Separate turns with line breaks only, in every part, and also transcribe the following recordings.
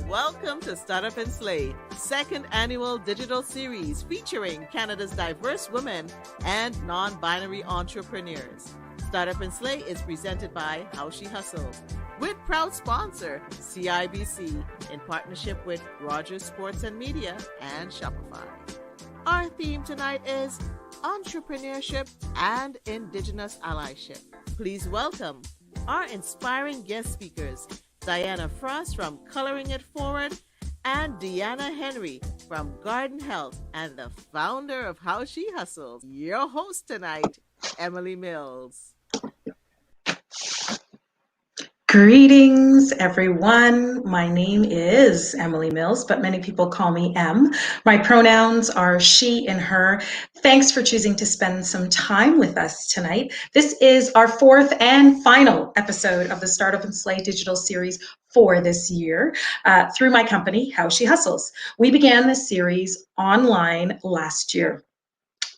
Welcome to Startup and Slay, second annual digital series featuring Canada's diverse women and non-binary entrepreneurs. Startup and Slay is presented by How She Hustles, with proud sponsor CIBC in partnership with Rogers Sports and Media and Shopify. Our theme tonight is entrepreneurship and Indigenous allyship. Please welcome our inspiring guest speakers, Diana Frost from Coloring It Forward, and Deanna Henry from Garden Health, and the founder of How She Hustles. Your host tonight, Emily Mills.
Greetings, everyone. My name is Emily Mills, but many people call me Em. My pronouns are she and her. Thanks for choosing to spend some time with us tonight. This is our fourth and final episode of the Startup and Slay digital series for this year through my company, How She Hustles. We began this series online last year.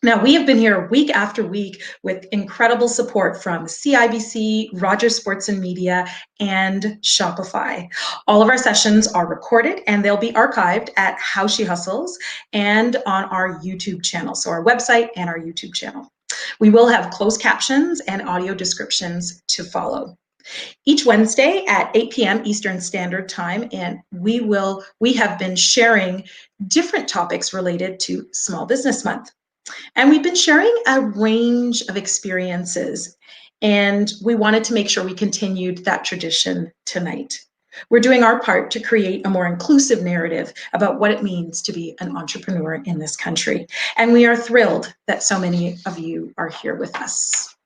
Now, we have been here week after week with incredible support from CIBC, Rogers Sports and Media, and Shopify. All of our sessions are recorded and they'll be archived at How She Hustles and on our YouTube channel, so our website and our YouTube channel. We will have closed captions and audio descriptions to follow. Each Wednesday at 8 p.m. Eastern Standard Time, and we have been sharing different topics related to Small Business Month. And we've been sharing a range of experiences, and we wanted to make sure we continued that tradition tonight. We're doing our part to create a more inclusive narrative about what it means to be an entrepreneur in this country. And we are thrilled that so many of you are here with us.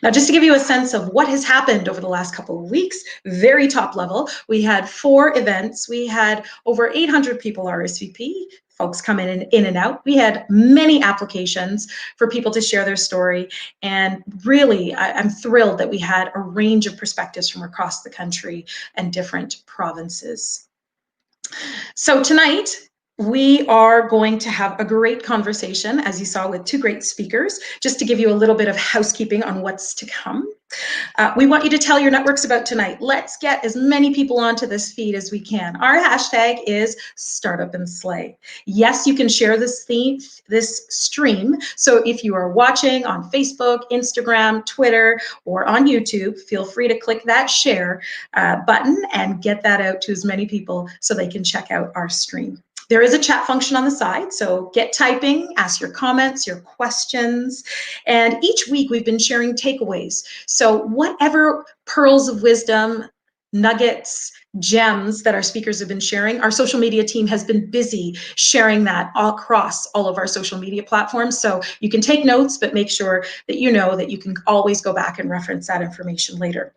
Now, just to give you a sense of what has happened over the last couple of weeks, very top level, we had 4 events. We had over 800 people RSVP. Folks come in and out. We had many applications for people to share their story. And really, I'm thrilled that we had a range of perspectives from across the country and different provinces. So tonight, we are going to have a great conversation, as you saw, with 2 great speakers. Just to give you a little bit of housekeeping on what's to come. We want you to tell your networks about tonight. Let's get as many people onto this feed as we can. Our hashtag is Startup and Slay. Yes, you can share this stream. So if you are watching on Facebook, Instagram, Twitter, or on YouTube, feel free to click that share button and get that out to as many people so they can check out our stream. There is a chat function on the side, so get typing, ask your comments, your questions, and each week we've been sharing takeaways. So whatever pearls of wisdom, nuggets, gems that our speakers have been sharing, our social media team has been busy sharing that all across all of our social media platforms. So you can take notes, but make sure that you know that you can always go back and reference that information later.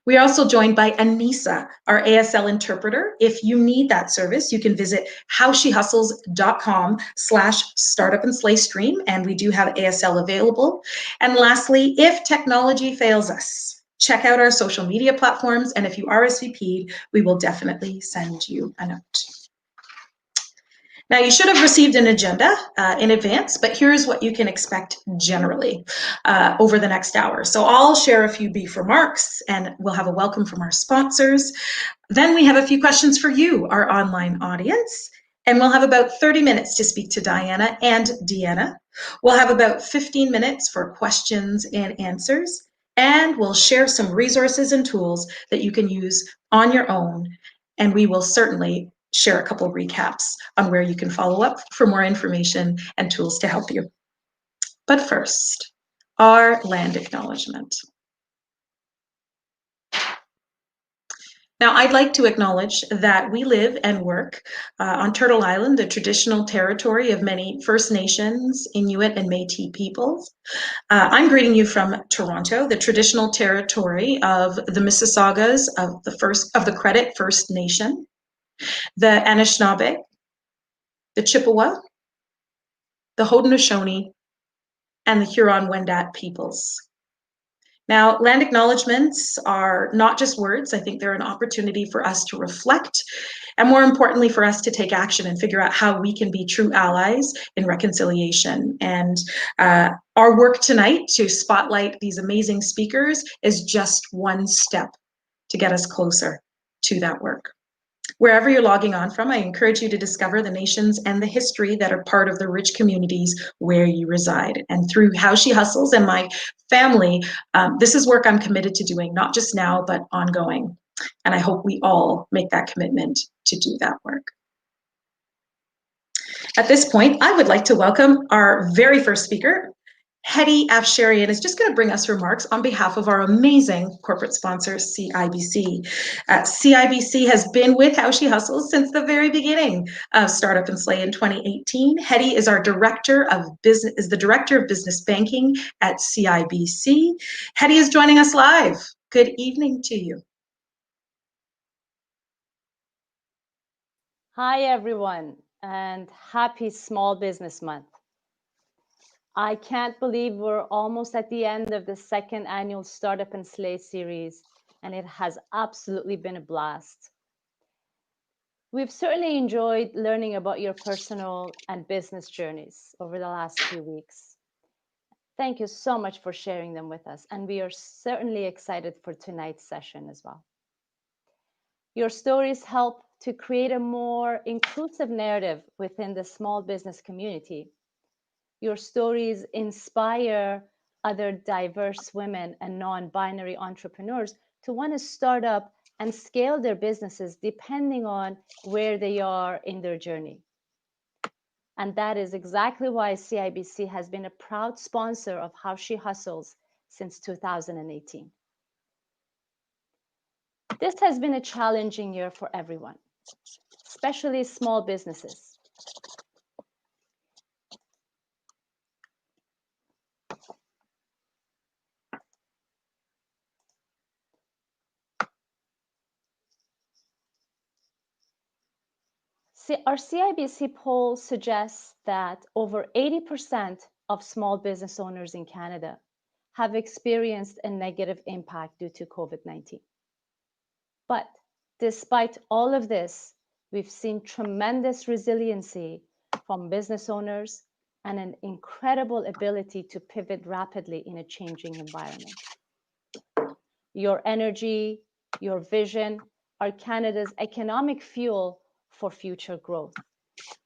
We are also joined by Anissa, our ASL interpreter. If you need that service, you can visit howshehustles.com/startupandslaystream, and we do have ASL available. And lastly, if technology fails us, check out our social media platforms, and if you RSVP'd, we will definitely send you a note. Now, you should have received an agenda in advance, but here's what you can expect generally over the next hour. So I'll share a few brief remarks, and we'll have a welcome from our sponsors. Then we have a few questions for you, our online audience, and we'll have about 30 minutes to speak to Diana and Deanna. We'll have about 15 minutes for questions and answers, and we'll share some resources and tools that you can use on your own, and we will certainly share a couple of recaps on where you can follow up for more information and tools to help you. But first, our land acknowledgement. Now, I'd like to acknowledge that we live and work on Turtle Island, the traditional territory of many First Nations, Inuit, and Métis peoples. I'm greeting you from Toronto, the traditional territory of the Mississaugas of the Credit First Nation, the Anishinaabe, the Chippewa, the Haudenosaunee, and the Huron-Wendat peoples. Now, land acknowledgements are not just words. I think they're an opportunity for us to reflect, and more importantly, for us to take action and figure out how we can be true allies in reconciliation. And our work tonight to spotlight these amazing speakers is just one step to get us closer to that work. Wherever you're logging on from, I encourage you to discover the nations and the history that are part of the rich communities where you reside. And through How She Hustles and my family, this is work I'm committed to doing, not just now, but ongoing. And I hope we all make that commitment to do that work. At this point, I would like to welcome our very first speaker. Hedi Afsharian is just going to bring us remarks on behalf of our amazing corporate sponsor, CIBC. CIBC has been with How She Hustles since the very beginning of Startup and Slay in 2018. Hedi is our the director of business banking at CIBC. Hedi is joining us live. Good evening to you.
Hi, everyone, and happy Small Business Month. I can't believe we're almost at the end of the second annual Startup and Slay series, and it has absolutely been a blast. We've certainly enjoyed learning about your personal and business journeys over the last few weeks. Thank you so much for sharing them with us, and we are certainly excited for tonight's session as well. Your stories help to create a more inclusive narrative within the small business community. Your stories inspire other diverse women and non-binary entrepreneurs to want to start up and scale their businesses depending on where they are in their journey. And that is exactly why CIBC has been a proud sponsor of How She Hustles since 2018. This has been a challenging year for everyone, especially small businesses. Our CIBC poll suggests that over 80% of small business owners in Canada have experienced a negative impact due to COVID-19. But despite all of this, we've seen tremendous resiliency from business owners and an incredible ability to pivot rapidly in a changing environment. Your energy, your vision are Canada's economic fuel for future growth.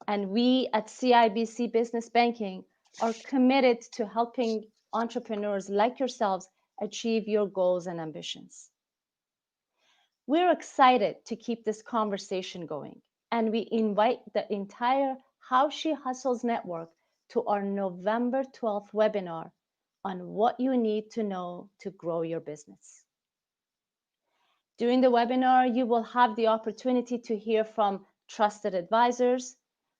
And we at CIBC Business Banking are committed to helping entrepreneurs like yourselves achieve your goals and ambitions. We're excited to keep this conversation going, and we invite the entire How She Hustles network to our November 12th webinar on what you need to know to grow your business. During the webinar, you will have the opportunity to hear from trusted advisors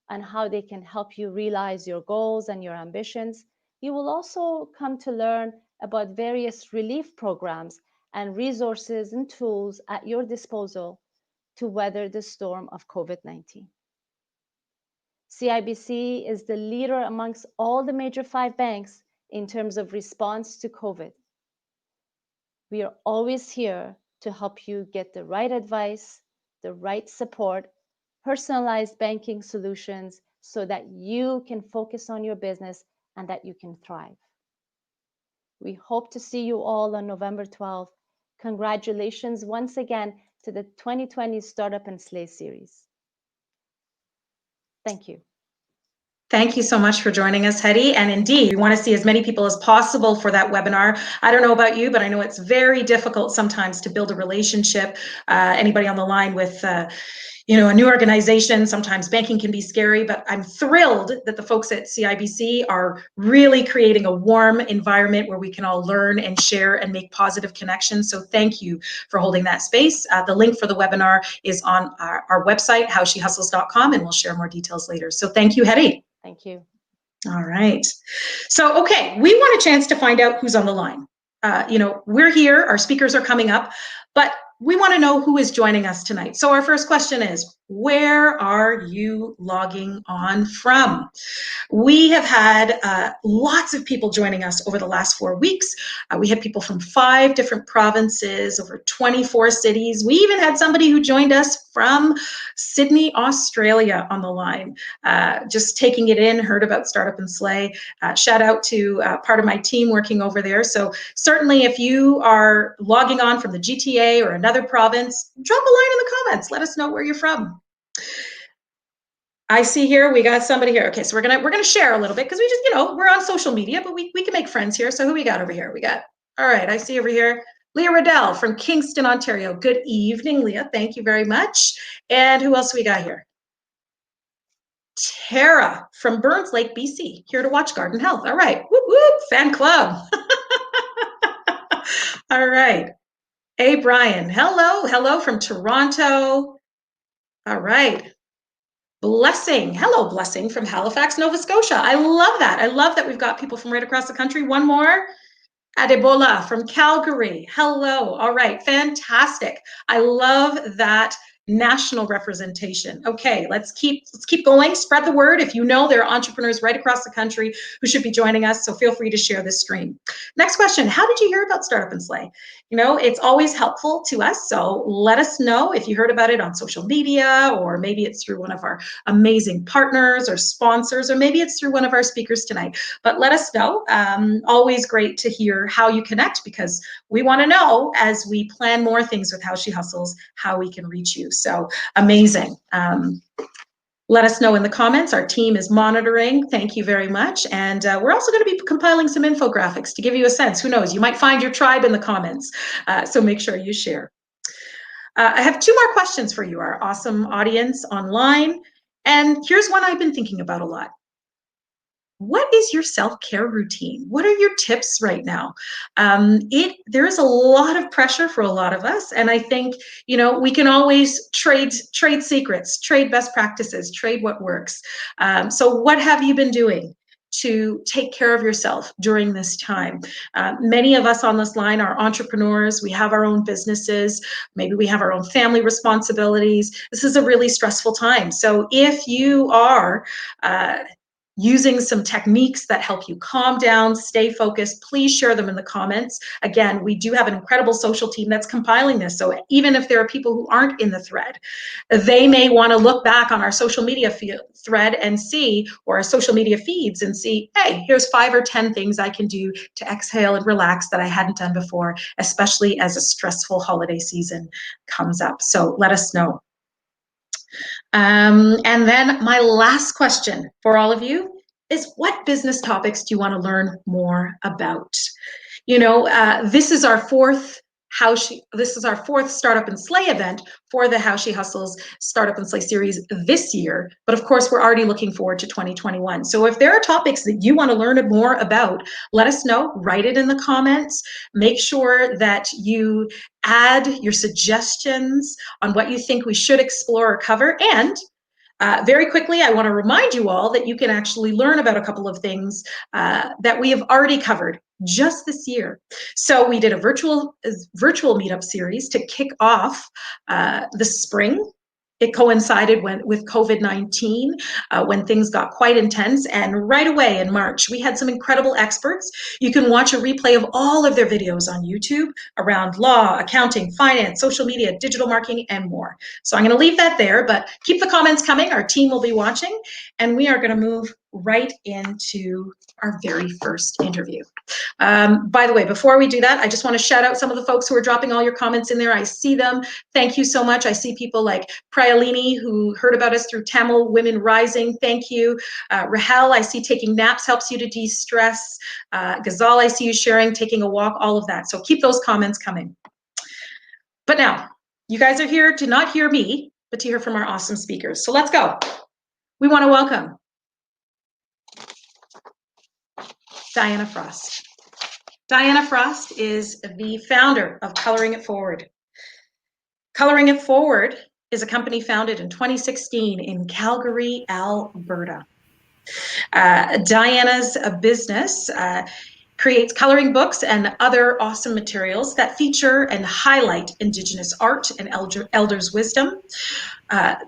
on how they can help you realize your goals and your ambitions. You will also come to learn about various relief programs and resources and tools at your disposal to weather the storm of COVID-19. CIBC is the leader amongst all the major 5 banks in terms of response to COVID. We are always here to help you get the right advice, the right support, personalized banking solutions so that you can focus on your business and that you can thrive. We hope to see you all on November 12th. Congratulations once again to the 2020 Startup and Slay series. Thank you.
Thank you so much for joining us, Hedi. And indeed, we want to see as many people as possible for that webinar. I don't know about you, but I know it's very difficult sometimes to build a relationship. Anybody on the line with a new organization, sometimes banking can be scary, but I'm thrilled that the folks at CIBC are really creating a warm environment where we can all learn and share and make positive connections. So thank you for holding that space. The link for the webinar is on our website, howshehustles.com, and we'll share more details later. So thank you, Hedi.
Thank you.
All right. So, okay, we want a chance to find out who's on the line. We're here, our speakers are coming up, but we want to know who is joining us tonight. So our first question is, Where are you logging on from? We have had lots of people joining us over the last 4 weeks. We had people from 5 different provinces, over 24 cities. We even had somebody who joined us from Sydney, Australia on the line, just taking it in, heard about Startup and Slay. Shout out to part of my team working over there. So certainly if you are logging on from the GTA or another province, drop a line in the comments. Let us know where you're from. I see here we got somebody here. Okay, so we're gonna share a little bit because we just, we're on social media, but we can make friends here. So who we got over here? We got, all right, I see over here Leah Riddell from Kingston, Ontario. Good evening, Leah. Thank you very much. And who else we got here? Tara from Burns Lake, BC, here to watch Garden Health. All right, whoop whoop, fan club. All right. Hey, Brian. Hello from Toronto. All right. Blessing. Hello, Blessing from Halifax, Nova Scotia. I love that. I love that we've got people from right across the country. One more. Adebola from Calgary. Hello. All right. Fantastic. I love that national representation. Okay, let's keep going. Spread the word. If you know there are entrepreneurs right across the country who should be joining us, so feel free to share this stream. Next question. How did you hear about Startup and Slay? It's always helpful to us, so let us know if you heard about it on social media, or maybe it's through one of our amazing partners or sponsors, or maybe it's through one of our speakers tonight. But let us know. Always great to hear how you connect, because we want to know, as we plan more things with How She Hustles, how we can reach you. So amazing. Let us know in the comments. Our team is monitoring. Thank you very much. And we're also going to be compiling some infographics to give you a sense. Who knows? You might find your tribe in the comments. So make sure you share. I have 2 more questions for you, our awesome audience online. And here's one I've been thinking about a lot. What is your self-care routine? What are your tips right now? There is a lot of pressure for a lot of us, and I think we can always trade secrets, trade best practices, trade what works. So what have you been doing to take care of yourself during this time? Many of us on this line are entrepreneurs. We have our own businesses. Maybe we have our own family responsibilities. This is a really stressful time. So if you are using some techniques that help you calm down, stay focused, please share them in the comments. Again, we do have an incredible social team that's compiling this. So even if there are people who aren't in the thread, they may want to look back on our social media thread and see, or our social media feeds and see, hey, here's 5 or 10 things I can do to exhale and relax that I hadn't done before, especially as a stressful holiday season comes up. So let us know. And then my last question for all of you is, what business topics do you want to learn more about? This is our fourth Startup and Slay event for the How She Hustles Startup and Slay series this year. But of course, we're already looking forward to 2021. So if there are topics that you want to learn more about, let us know. Write it in the comments. Make sure that you add your suggestions on what you think we should explore or cover. And very quickly, I want to remind you all that you can actually learn about a couple of things that we have already covered just this year. So we did a virtual meetup series to kick off the spring. It coincided with COVID-19 when things got quite intense, and right away in March we had some incredible experts. You can watch a replay of all of their videos on YouTube around law, accounting, finance, social media, digital marketing, and more. So I'm going to leave that there, but keep the comments coming. Our team will be watching, and we are going to move right into our very first interview. By the way, before we do that, I just want to shout out some of the folks who are dropping all your comments in there. I see them. Thank you so much. I see people like Prayalini, who heard about us through Tamil Women Rising. Thank you. Rahel, I see taking naps helps you to de-stress. Ghazal, I see you sharing, taking a walk, all of that. So keep those comments coming. But now, you guys are here to not hear me, but to hear from our awesome speakers. So let's go. We want to welcome Diana Frost. Diana Frost is the founder of Coloring It Forward. Coloring It Forward is a company founded in 2016 in Calgary, Alberta. Diana's business creates coloring books and other awesome materials that feature and highlight Indigenous art and elders' wisdom.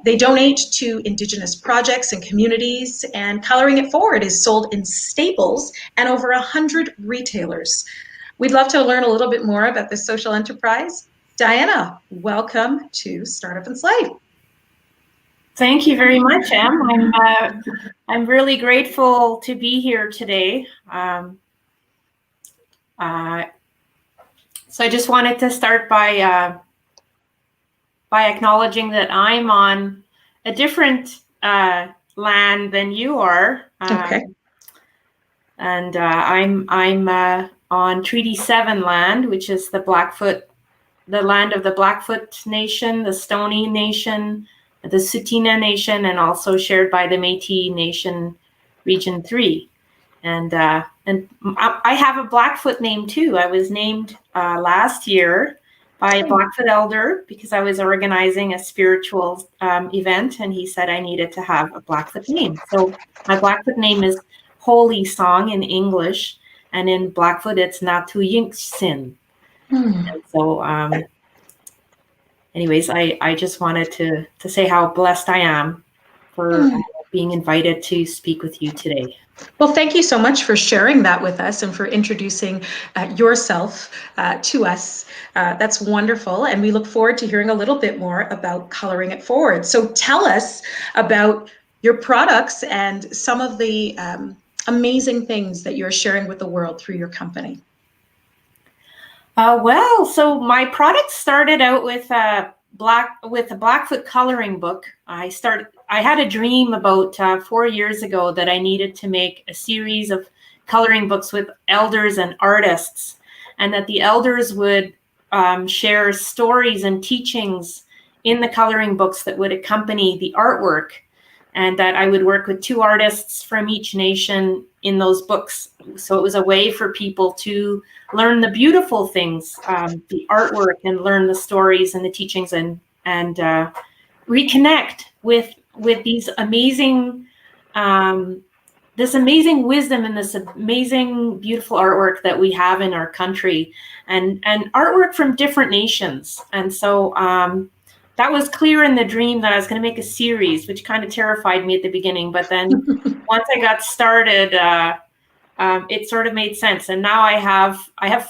They donate to Indigenous projects and communities, and Coloring It Forward is sold in Staples and over 100 retailers. We'd love to learn a little bit more about this social enterprise. Diana, welcome to Startup and Slay.
Thank you very much, Em. I'm really grateful to be here today. So I just wanted to start by acknowledging that I'm on a different land than you are.
Okay.
And I'm on Treaty 7 land, which is the land of the Blackfoot Nation, the Stoney Nation, the Tsuut'ina Nation, and also shared by the Métis Nation, Region 3. And I have a Blackfoot name too. I was named last year by a Blackfoot elder because I was organizing a spiritual event, and he said I needed to have a Blackfoot name. So my Blackfoot name is Holy Song in English, and in Blackfoot it's Natuyinksin. And so anyways, I just wanted to say how blessed I am for being invited to speak with you today.
Well, thank you so much for sharing that with us and for introducing yourself to us. That's wonderful. And we look forward to hearing a little bit more about Coloring It Forward. So tell us about your products and some of the amazing things that you're sharing with the world through your company.
Well, so my product started out with a Blackfoot coloring book. I had a dream about 4 years ago that I needed to make a series of coloring books with elders and artists, and that the elders would share stories and teachings in the coloring books that would accompany the artwork, and that I would work with 2 artists from each nation in those books. So it was a way for people to learn the beautiful things, the artwork, and learn the stories and the teachings, and reconnect with these amazing, this amazing wisdom and this amazing, beautiful artwork that we have in our country, and artwork from different nations. And so that was clear in the dream that I was going to make a series, which kind of terrified me at the beginning. But then once I got started, it sort of made sense. And now I have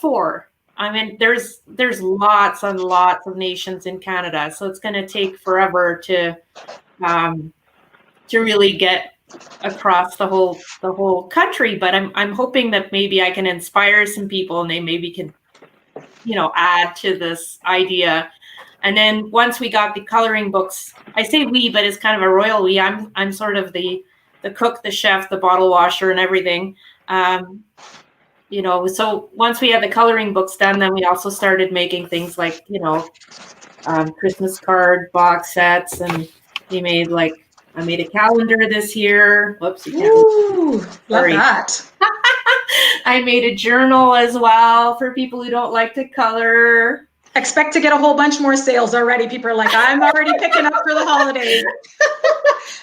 4. I mean, there's lots and lots of nations in Canada, so it's going to take forever to really get across the whole country. But I'm hoping that maybe I can inspire some people, and they maybe can, add to this idea. And then once we got the coloring books, I say we, but it's kind of a royal we. I'm sort of the cook, the chef, the bottle washer, and everything. So once we had the coloring books done, then we also started making things like, Christmas card box sets, and I made a calendar this year. Whoops, you can't.
Ooh, love that.
I made a journal as well for people who don't like to color.
Expect to get a whole bunch more sales already. People are like, I'm already picking up for the holidays.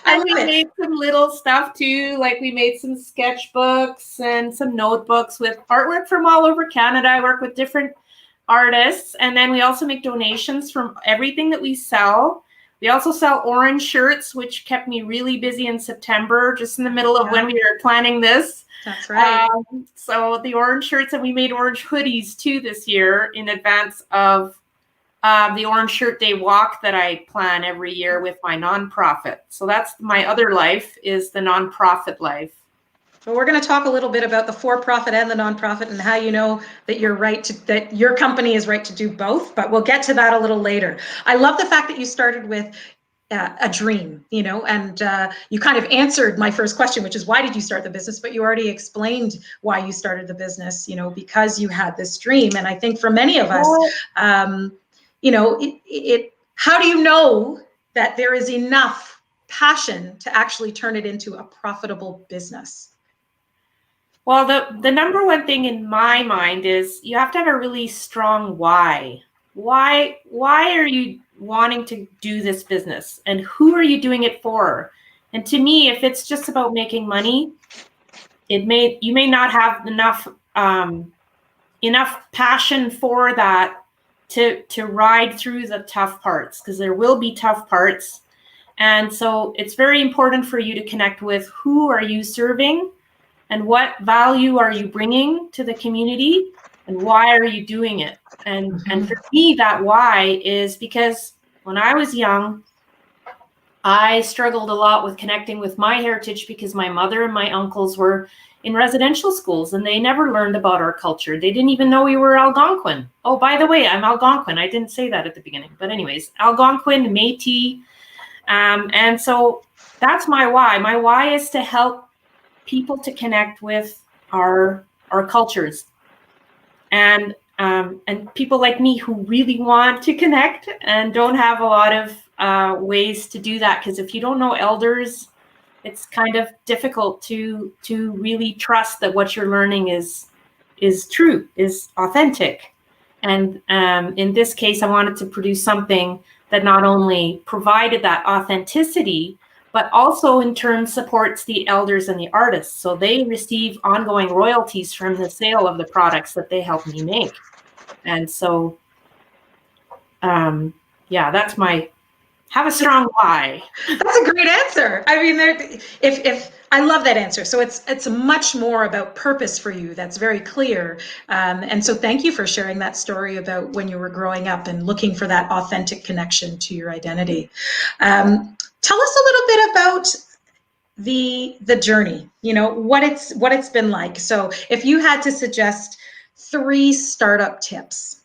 And we made some little stuff too, like we made some sketchbooks and some notebooks with artwork from all over Canada. I work with different artists, and then we also make donations from everything that we sell. We also sell orange shirts, which kept me really busy in September, just in the middle of when we were planning this.
That's right.
So the orange shirts, and we made orange hoodies too this year in advance of the Orange Shirt Day walk that I plan every year with my nonprofit. So that's my other life, is the nonprofit life.
So we're going to talk a little bit about the for-profit and the nonprofit, and how you know that you're right that your company is right to do both. But we'll get to that a little later. I love the fact that you started with a dream, and you kind of answered my first question, which is why did you start the business? But you already explained why you started the business, because you had this dream. And I think for many of us, how do you know that there is enough passion to actually turn it into a profitable business?
Well, the number one thing in my mind is you have to have a really strong why. Why are you wanting to do this business, and who are you doing it for? And to me, if it's just about making money, you may not have enough enough passion for that to ride through the tough parts, because there will be tough parts. And so it's very important for you to connect with who are you serving and what value are you bringing to the community and why are you doing it. And for me, that why is because when I was young, I struggled a lot with connecting with my heritage because my mother and my uncles were in residential schools and they never learned about our culture. They didn't even know we were Algonquin. Oh, by the way, I'm Algonquin. I didn't say that at the beginning. But anyways, Algonquin, Métis. And so that's my why. My why is to help people to connect with our cultures. And people like me who really want to connect and don't have a lot of ways to do that. Because if you don't know elders, it's kind of difficult to really trust that what you're learning is true, is authentic. And in this case, I wanted to produce something that not only provided that authenticity, but also in turn supports the elders and the artists. So they receive ongoing royalties from the sale of the products that they help me make. And so, that's my, have a strong why.
That's a great answer. I mean, if I love that answer. So it's much more about purpose for you. That's very clear. And so thank you for sharing that story about when you were growing up and looking for that authentic connection to your identity. Tell us a little bit about the journey, what it's been like. So if you had to suggest 3 startup tips,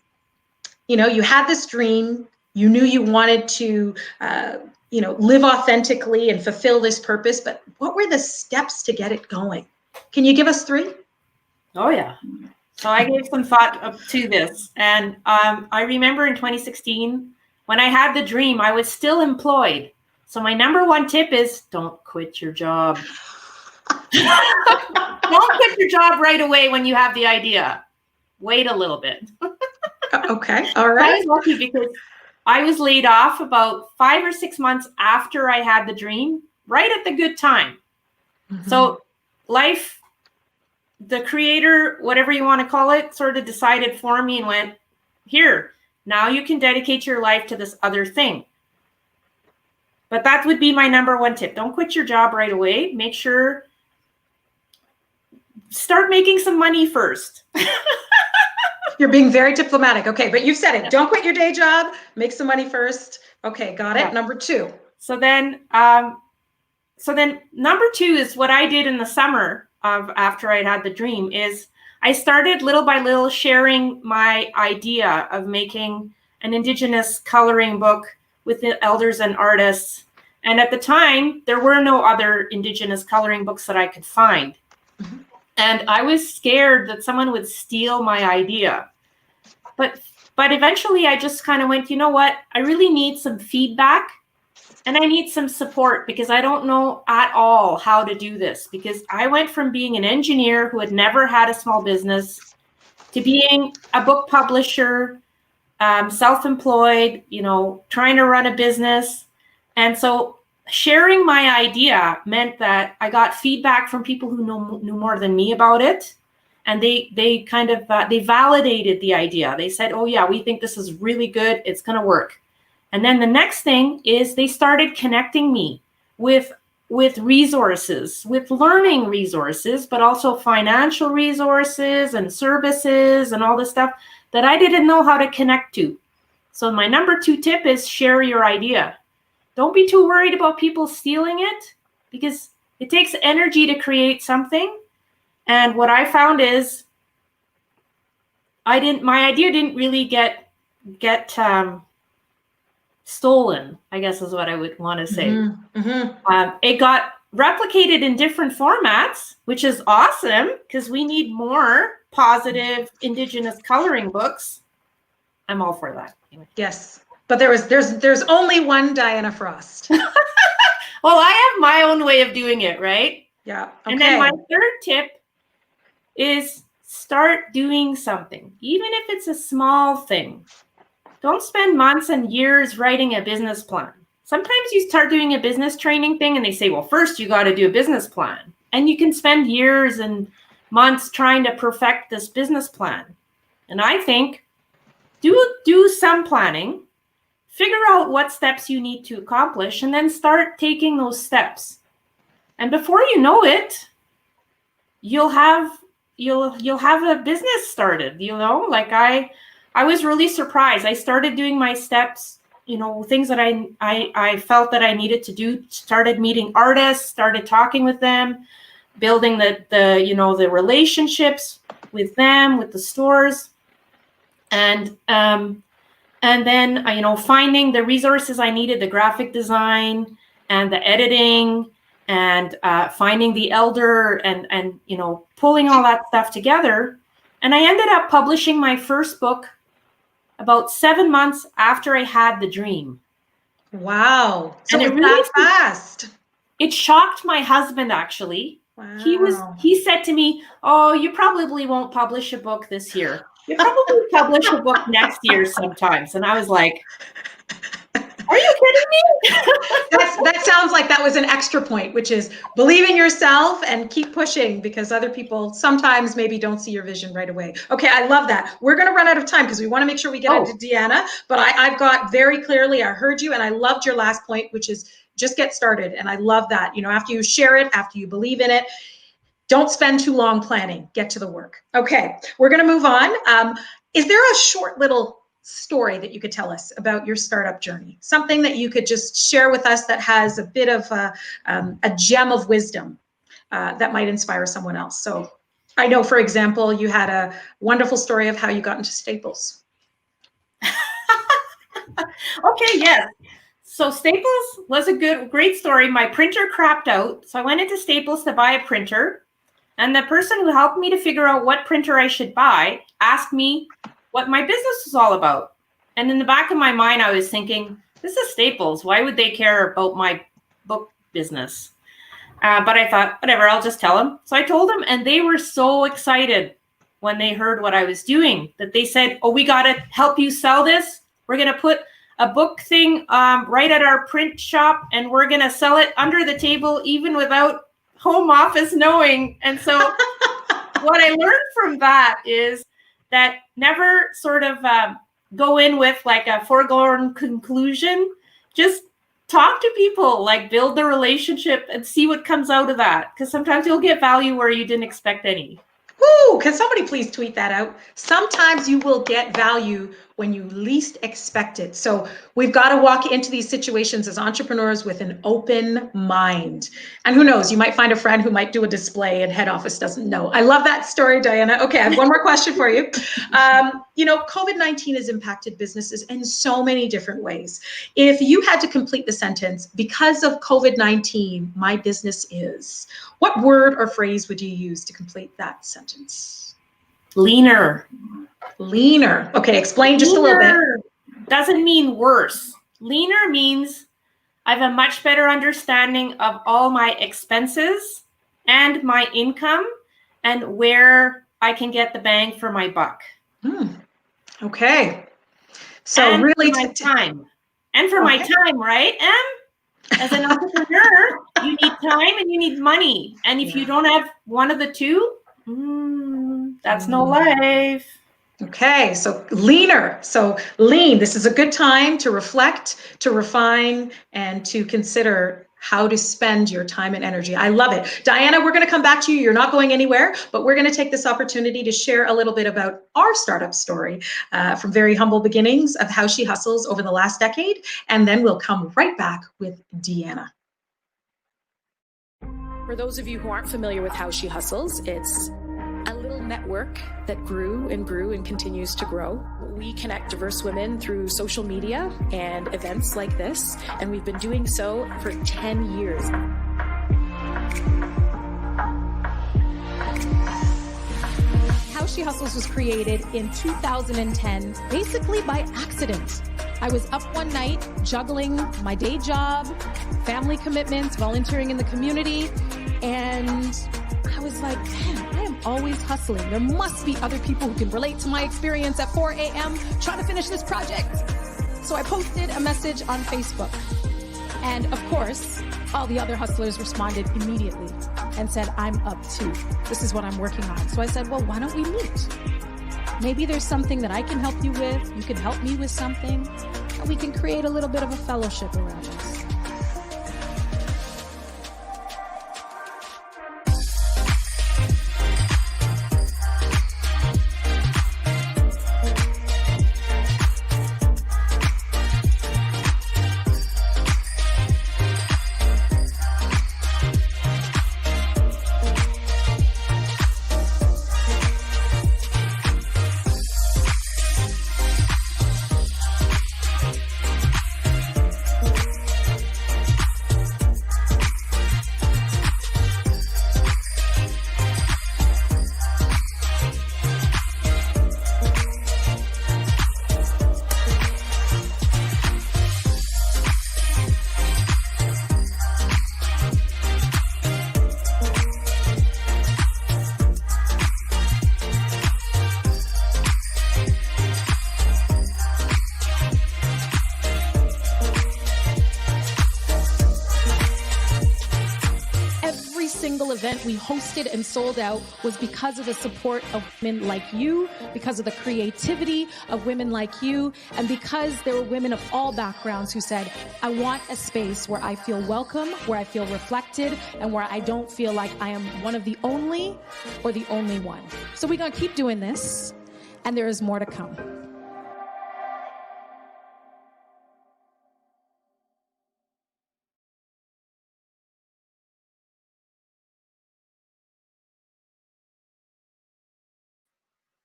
you had this dream, you knew you wanted to, live authentically and fulfill this purpose, but what were the steps to get it going? Can you give us 3?
Oh, yeah. So I gave some thought to this. And I remember in 2016, when I had the dream, I was still employed. So my number 1 tip is don't quit your job. Don't quit your job right away when you have the idea. Wait a little bit.
Okay. All right.
I was lucky because I was laid off about 5 or 6 months after I had the dream, right at the good time. Mm-hmm. So life, the creator, whatever you want to call it, sort of decided for me and went, here, now you can dedicate your life to this other thing. But that would be my number 1 tip. Don't quit your job right away. Make sure, start making some money first.
You're being very diplomatic. Okay, but you've said it. Don't quit your day job. Make some money first. Okay, got it. Yeah. Number 2.
So then number 2 is what I did in the summer of after I had the dream is I started little by little sharing my idea of making an Indigenous coloring book with the elders and artists. And at the time, there were no other Indigenous coloring books that I could find. Mm-hmm. And I was scared that someone would steal my idea. But eventually I just kind of went, you know what? I really need some feedback and I need some support because I don't know at all how to do this. Because I went from being an engineer who had never had a small business to being a book publisher, self-employed, trying to run a business. And so sharing my idea meant that I got feedback from people who knew more than me about it. And they kind of, they validated the idea. They said, oh yeah, we think this is really good. It's going to work. And then the next thing is they started connecting me with resources, with learning resources, but also financial resources and services and all this stuff that I didn't know how to connect to. So my number 2 tip is share your idea. Don't be too worried about people stealing it because it takes energy to create something. And what I found is my idea didn't really get stolen, I guess is what I would want to say. Mm-hmm. Mm-hmm. It got replicated in different formats, which is awesome because we need more positive Indigenous coloring books. I'm all for that. Anyway.
Yes, but there's only one Diana Frost.
Well, I have my own way of doing it, right?
Yeah. Okay.
And then my 3rd tip is start doing something, even if it's a small thing. Don't spend months and years writing a business plan. Sometimes you start doing a business training thing and they say, well, first you got to do a business plan. And you can spend years and months trying to perfect this business plan. And I think do some planning, figure out what steps you need to accomplish, and then start taking those steps. And before you know it, you'll have a business started, you know? Like I was really surprised. I started doing my steps, you know, things that I felt that I needed to do, started meeting artists, started talking with them, building the you know, the relationships with them, with the stores, and then you know, finding the resources I needed, the graphic design and the editing, and finding the elder, and you know, pulling all that stuff together. And I ended up publishing my first book about 7 months after I had the dream.
Wow. So
and
it really fast.
It shocked my husband, actually.
Wow.
He said to me, "Oh, you probably won't publish a book this year. You probably publish a book next year sometimes." And I was like, "Are you kidding me?"
That sounds like that was an extra point, which is believe in yourself and keep pushing, because other people sometimes maybe don't see your vision right away. Okay, I love that. We're going to run out of time because we want to make sure we get into Deanna, but I've got very clearly, I heard you, and I loved your last point, which is just get started. And I love that. You know, after you share it, after you believe in it, don't spend too long planning, get to the work. Okay, we're going to move on. Is there a short little story that you could tell us about your startup journey? Something that you could just share with us that has a bit of a gem of wisdom that might inspire someone else. So I know, for example, you had a wonderful story of how you got into Staples.
Okay, yes. So Staples was a great story. My printer crapped out. So I went into Staples to buy a printer. And the person who helped me to figure out what printer I should buy asked me what my business was all about. And in the back of my mind, I was thinking, this is Staples. Why would they care about my book business? But I thought, whatever, I'll just tell them. So I told them, and they were so excited when they heard what I was doing that they said, "Oh, we got to help you sell this. We're going to put a book thing right at our print shop, and we're going to sell it under the table, even without home office knowing." And so what I learned from that is that never sort of go in with like a foregone conclusion. Just talk to people, like build the relationship and see what comes out of that. Because sometimes you'll get value where you didn't expect any.
Woo! Can somebody please tweet that out? Sometimes you will get value when you least expect it. So we've got to walk into these situations as entrepreneurs with an open mind. And who knows, you might find a friend who might do a display and head office doesn't know. I love that story, Diana. Okay, I have one more question for you. You know, COVID-19 has impacted businesses in so many different ways. If you had to complete the sentence, because of COVID-19, my business is, what word or phrase would you use to complete that sentence?
Leaner.
Leaner. Okay, explain just a little bit.
Doesn't mean worse. Leaner means I have a much better understanding of all my expenses and my income and where I can get the bang for my buck.
Okay. So
and
really
for my time. And for my time, right, Em? As an entrepreneur, you need time and you need money. And if you don't have one of the two, that's no life.
Okay, so leaner. So lean, this is a good time to reflect, to refine, and to consider how to spend your time and energy. I love it. Diana, we're going to come back to you. You're not going anywhere, but we're going to take this opportunity to share a little bit about our startup story from very humble beginnings of how she hustles over the last decade. And then we'll come right back with Deanna.
For those of you who aren't familiar with How She Hustles, it's a little network that grew and continues to grow. We connect diverse women through social media and events like this, and we've been doing so for 10 years. How She Hustles was created in 2010, basically by accident. I was up one night juggling my day job, family commitments, volunteering in the community, and I was like, man, I am always hustling. There must be other people who can relate to my experience at 4 a.m. trying to finish this project. So I posted a message on Facebook. And of course, All the other hustlers responded immediately and said, I'm up too. This is what I'm working on. So I said, well, why don't we meet? Maybe there's something that I can help you with. You can help me with something. And we can create a little bit of a fellowship around us. Event we hosted and sold out was because of the support of women like you, because of the creativity of women like you, and because there were women of all backgrounds who said, I want a space where I feel welcome, where I feel reflected, and where I don't feel like I am one of the only or the only one. So we're going to keep doing this, and there is more to come.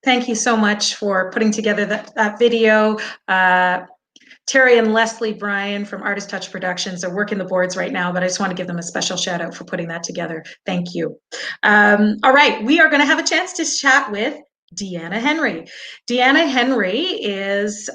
Thank you so much for putting together that video. Terry and Leslie Bryan from Artist Touch Productions are working the boards right now, but I just want to give them a special shout out for putting that together. Thank you. All right, we are going to have a chance to chat with Deanna Henry. Deanna Henry is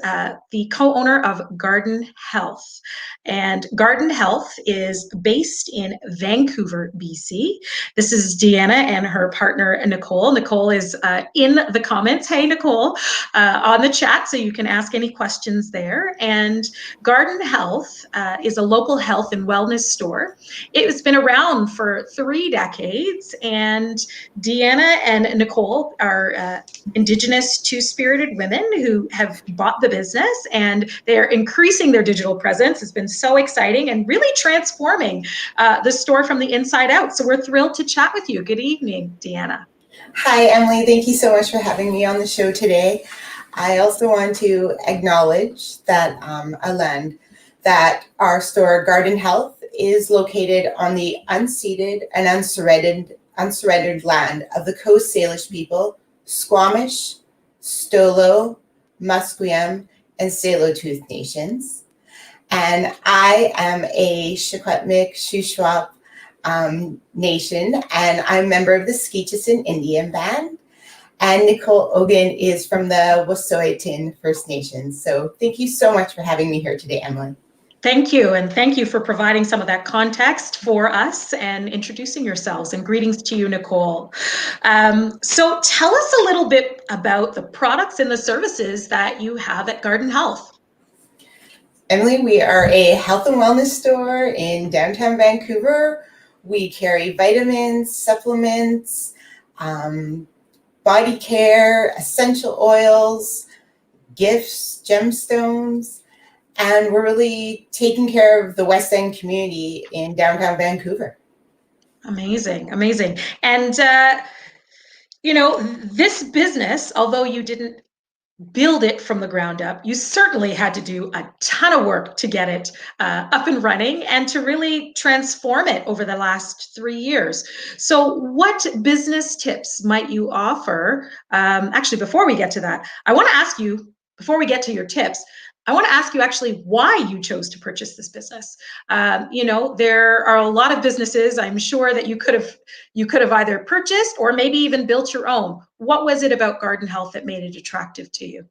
the co-owner of Garden Health. And Garden Health is based in Vancouver, BC. This is Deanna and her partner, Nicole. Nicole is in the comments. Hey, Nicole, on the chat, so you can ask any questions there. And Garden Health is a local health and wellness store. It has been around for 3 decades, and Deanna and Nicole are Indigenous two-spirited women who have bought the business, and they are increasing their digital presence. It's been so exciting and really transforming the store from the inside out. So we're thrilled to chat with you. Good evening, Deanna.
Hi, Emily. Thank you so much for having me on the show today. I also want to acknowledge that that our store, Garden Health, is located on the unceded and unsurrendered land of the Coast Salish people, Squamish, Stolo, Musqueam, and Tsleil-Waututh nations. And I am a Secwepemc Shuswap nation, and I'm a member of the Skeetchison Indian Band. And Nicole Ogan is from the Wet'suwet'en First Nations. So thank you so much for having me here today, Emily.
Thank you, and thank you for providing some of that context for us and introducing yourselves, and greetings to you, Nicole. So tell us a little bit about the products and the services that you have at Garden Health.
Emily, we are a health and wellness store in downtown Vancouver. We carry vitamins, supplements, body care, essential oils, gifts, gemstones, and we're really taking care of the West End community in downtown Vancouver.
Amazing, amazing. And, you know, this business, although you didn't build it from the ground up, you certainly had to do a ton of work to get it up and running and to really transform it over the last 3 years. So what business tips might you offer? Actually, before we get to that, I want to ask you, before we get to your tips, I want to ask you actually why you chose to purchase this business. You know, there are a lot of businesses, I'm sure, that you could have either purchased or maybe even built your own. What was it about Garden Health that made it attractive to you?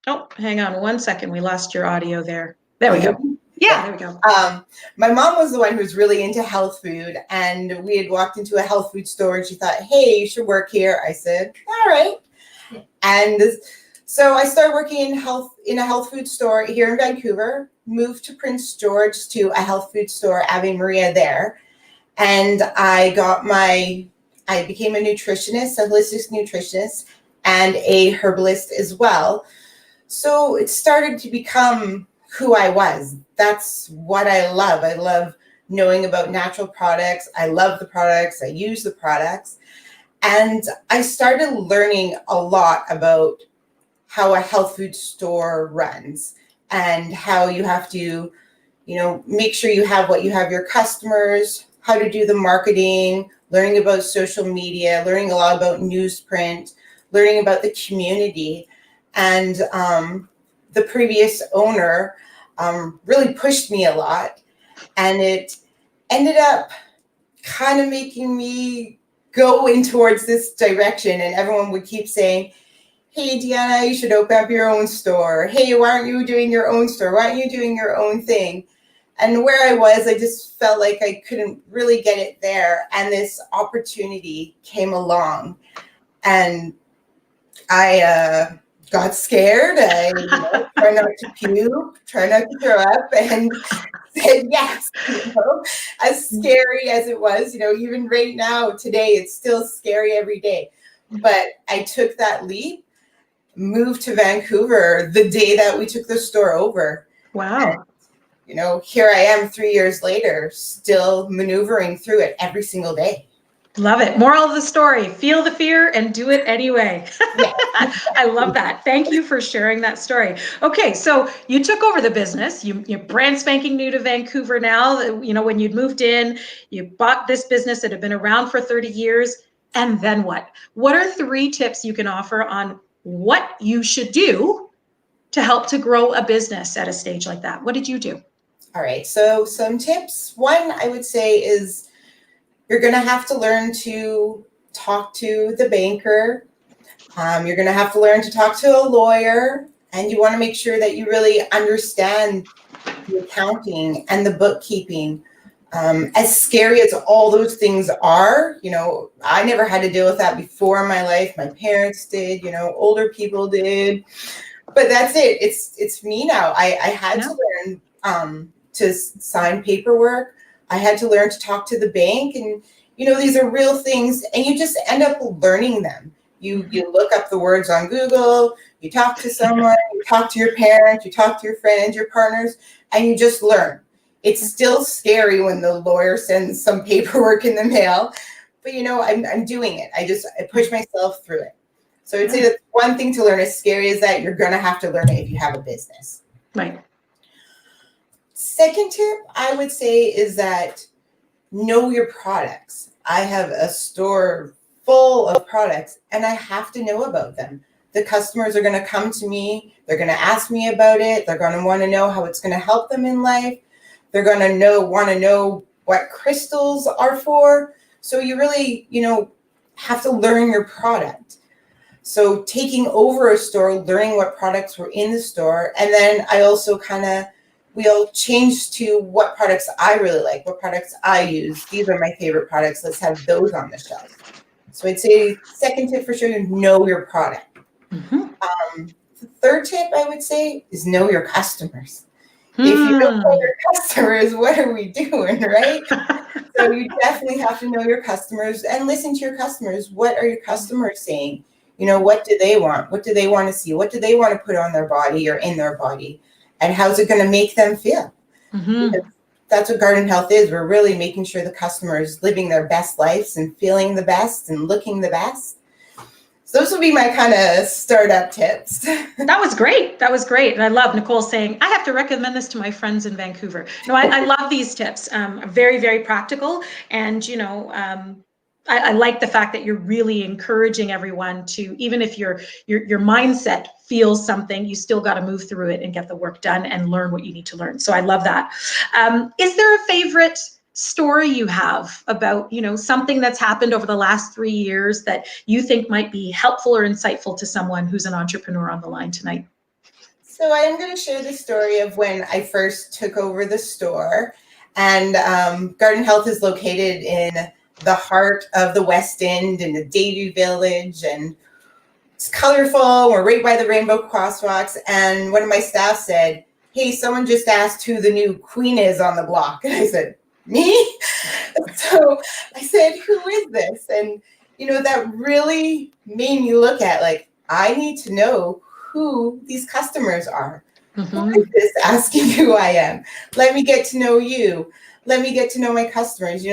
Oh, hang on 1 second. We lost your audio there. There we go. Yeah, there we go.
My mom was the one who was really into health food, and we had walked into a health food store and she thought, hey, you should work here. I said, all right. And So I started working in a health food store here in Vancouver, moved to Prince George to a health food store, Ave Maria there. And I became a nutritionist, a holistic nutritionist, and a herbalist as well. So it started to become who I was. That's what I love. I love knowing about natural products. I love the products. I use the products. And I started learning a lot about how a health food store runs and how you have to, make sure you have your customers, how to do the marketing, learning about social media, learning a lot about newsprint, learning about the community. And the previous owner really pushed me a lot. And it ended up kind of making me go in towards this direction. And everyone would keep saying, hey, Deanna, you should open up your own store. Hey, why aren't you doing your own store? Why aren't you doing your own thing? And where I was, I just felt like I couldn't really get it there. And this opportunity came along. And I got scared. I try not to puke, try not to throw up, and said yes. As scary as it was, even right now, today, it's still scary every day. But I took that leap, moved to Vancouver the day that we took the store over.
Wow.
And, here I am 3 years later, still maneuvering through it every single day.
Love it. Moral of the story, feel the fear and do it anyway. I love that. Thank you for sharing that story. Okay, so you took over the business. You're brand spanking new to Vancouver now. When you'd moved in, you bought this business that had been around for 30 years. And then what? What are 3 tips you can offer on what you should do to help to grow a business at a stage like that? What did you do?
All right, so some tips. One, I would say, is you're going to have to learn to talk to the banker. You're going to have to learn to talk to a lawyer, and you want to make sure that you really understand the accounting and the bookkeeping. As scary as all those things are, I never had to deal with that before in my life. My parents did, older people did, but that's it. It's me now. I had to learn to sign paperwork. I had to learn to talk to the bank, and these are real things, and you just end up learning them. You look up the words on Google, you talk to someone, you talk to your parents, you talk to your friends, your partners, and you just learn. It's still scary when the lawyer sends some paperwork in the mail, but I'm doing it. I push myself through it. So I'd say that one thing to learn, as scary as that, you're going to have to learn it if you have a business.
Right.
Second tip, I would say, is that know your products. I have a store full of products, and I have to know about them. The customers are going to come to me. They're going to ask me about it. They're going to want to know how it's going to help them in life. They're going to want to know what crystals are for. So you really, have to learn your product. So taking over a store, learning what products were in the store, and then I also we all changed to what products I really like, what products I use. These are my favorite products. Let's have those on the shelf. So I'd say second tip for sure, know your product. Mm-hmm. The third tip I would say is know your customers. If you don't know your customers, what are we doing, right? So you definitely have to know your customers and listen to your customers. What are your customers saying? What do they want? What do they want to see? What do they want to put on their body or in their body? And how's it going to make them feel? Mm-hmm. That's what Garden Health is. We're really making sure the customer is living their best lives and feeling the best and looking the best. So those would be my kind of startup tips.
That was great. And I love Nicole saying, I have to recommend this to my friends in Vancouver. No, I love these tips. Very, very practical. And, I like the fact that you're really encouraging everyone to, even if your mindset feels something, you still got to move through it and get the work done and learn what you need to learn. So I love that. Is there a favorite story you have about, something that's happened over the last 3 years that you think might be helpful or insightful to someone who's an entrepreneur on the line tonight?
So I am going to share the story of when I first took over the store. And Garden Health is located in the heart of the West End in the Davie Village. And it's colorful. We're right by the rainbow crosswalks. And one of my staff said, hey, someone just asked who the new queen is on the block. And I said, me? So I said, who is this? And, that really made me look at, like, I need to know who these customers are.
Mm-hmm.
Who is this asking who I am? Let me get to know you. Let me get to know my customers.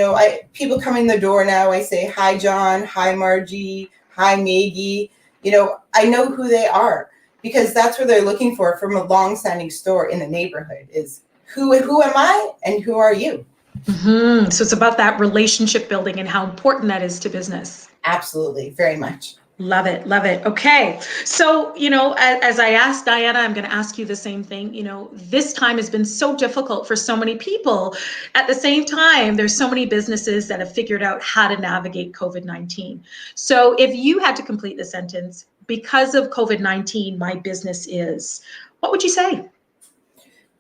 People come in the door now. I say, hi, John. Hi, Margie. Hi, Maggie. I know who they are, because that's what they're looking for from a long-standing store in the neighborhood is who am I and who are you?
Mm-hmm. So it's about that relationship building and how important that is to business.
Absolutely. Very much.
Love it. Love it. Okay. So, as I asked Diana, I'm going to ask you the same thing. This time has been so difficult for so many people. At the same time, there's so many businesses that have figured out how to navigate COVID-19. So if you had to complete the sentence, because of COVID-19, my business is, what would you say?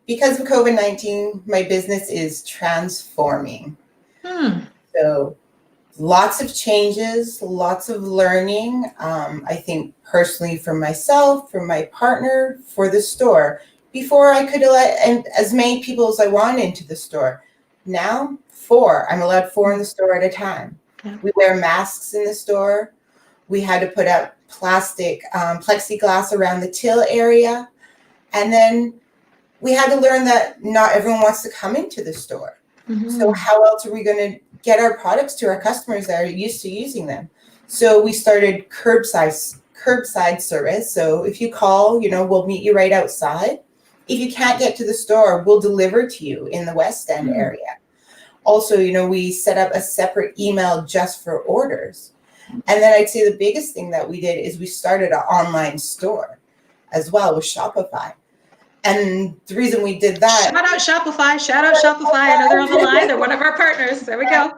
Because of COVID-19, my business is transforming. So lots of changes, lots of learning. I think personally for myself, for my partner, for the store. Before I could let as many people as I want into the store. Now, 4. I'm allowed 4 in the store at a time. Yeah. We wear masks in the store. We had to put up plastic plexiglass around the till area. And then we had to learn that not everyone wants to come into the store. Mm-hmm. So how else are we going to get our products to our customers that are used to using them? So we started curbside service. So if you call, we'll meet you right outside. If you can't get to the store, we'll deliver to you in the West End area. Also, we set up a separate email just for orders. And then I'd say the biggest thing that we did is we started an online store as well with Shopify. And the reason we did that.
Shout out Shopify. I know they're on the line. They're one of our partners. There we go.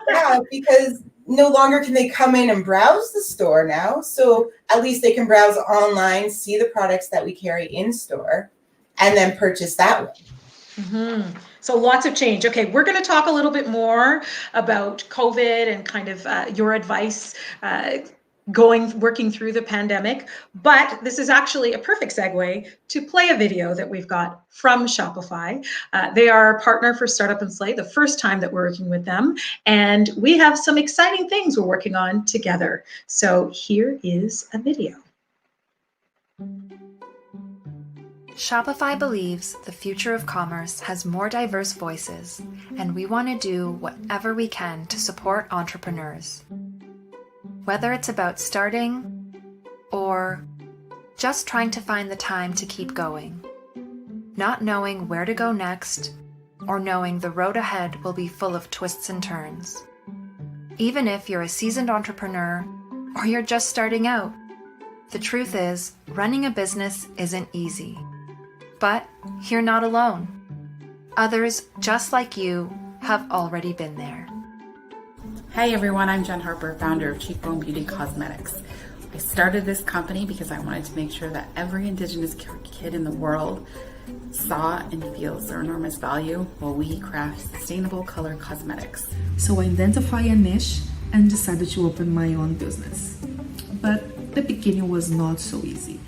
Yeah, because no longer can they come in and browse the store now. So at least they can browse online, see the products that we carry in store, and then purchase that way.
Mm-hmm. So lots of change. Okay, we're going to talk a little bit more about COVID and kind of your advice working through the pandemic, but this is actually a perfect segue to play a video that we've got from Shopify. They are our partner for Startup and Slay, the first time that we're working with them, and we have some exciting things we're working on together. So here is a video.
Shopify believes the future of commerce has more diverse voices, and we want to do whatever we can to support entrepreneurs. Whether it's about starting or just trying to find the time to keep going, not knowing where to go next, or knowing the road ahead will be full of twists and turns. Even if you're a seasoned entrepreneur or you're just starting out, the truth is, running a business isn't easy. But you're not alone. Others, just like you, have already been there.
Hi everyone, I'm Jen Harper, founder of Cheekbone Beauty Cosmetics. I started this company because I wanted to make sure that every Indigenous kid in the world saw and feels their enormous value while we craft sustainable color cosmetics.
So I identified a niche and decided to open my own business. But the beginning was not so easy.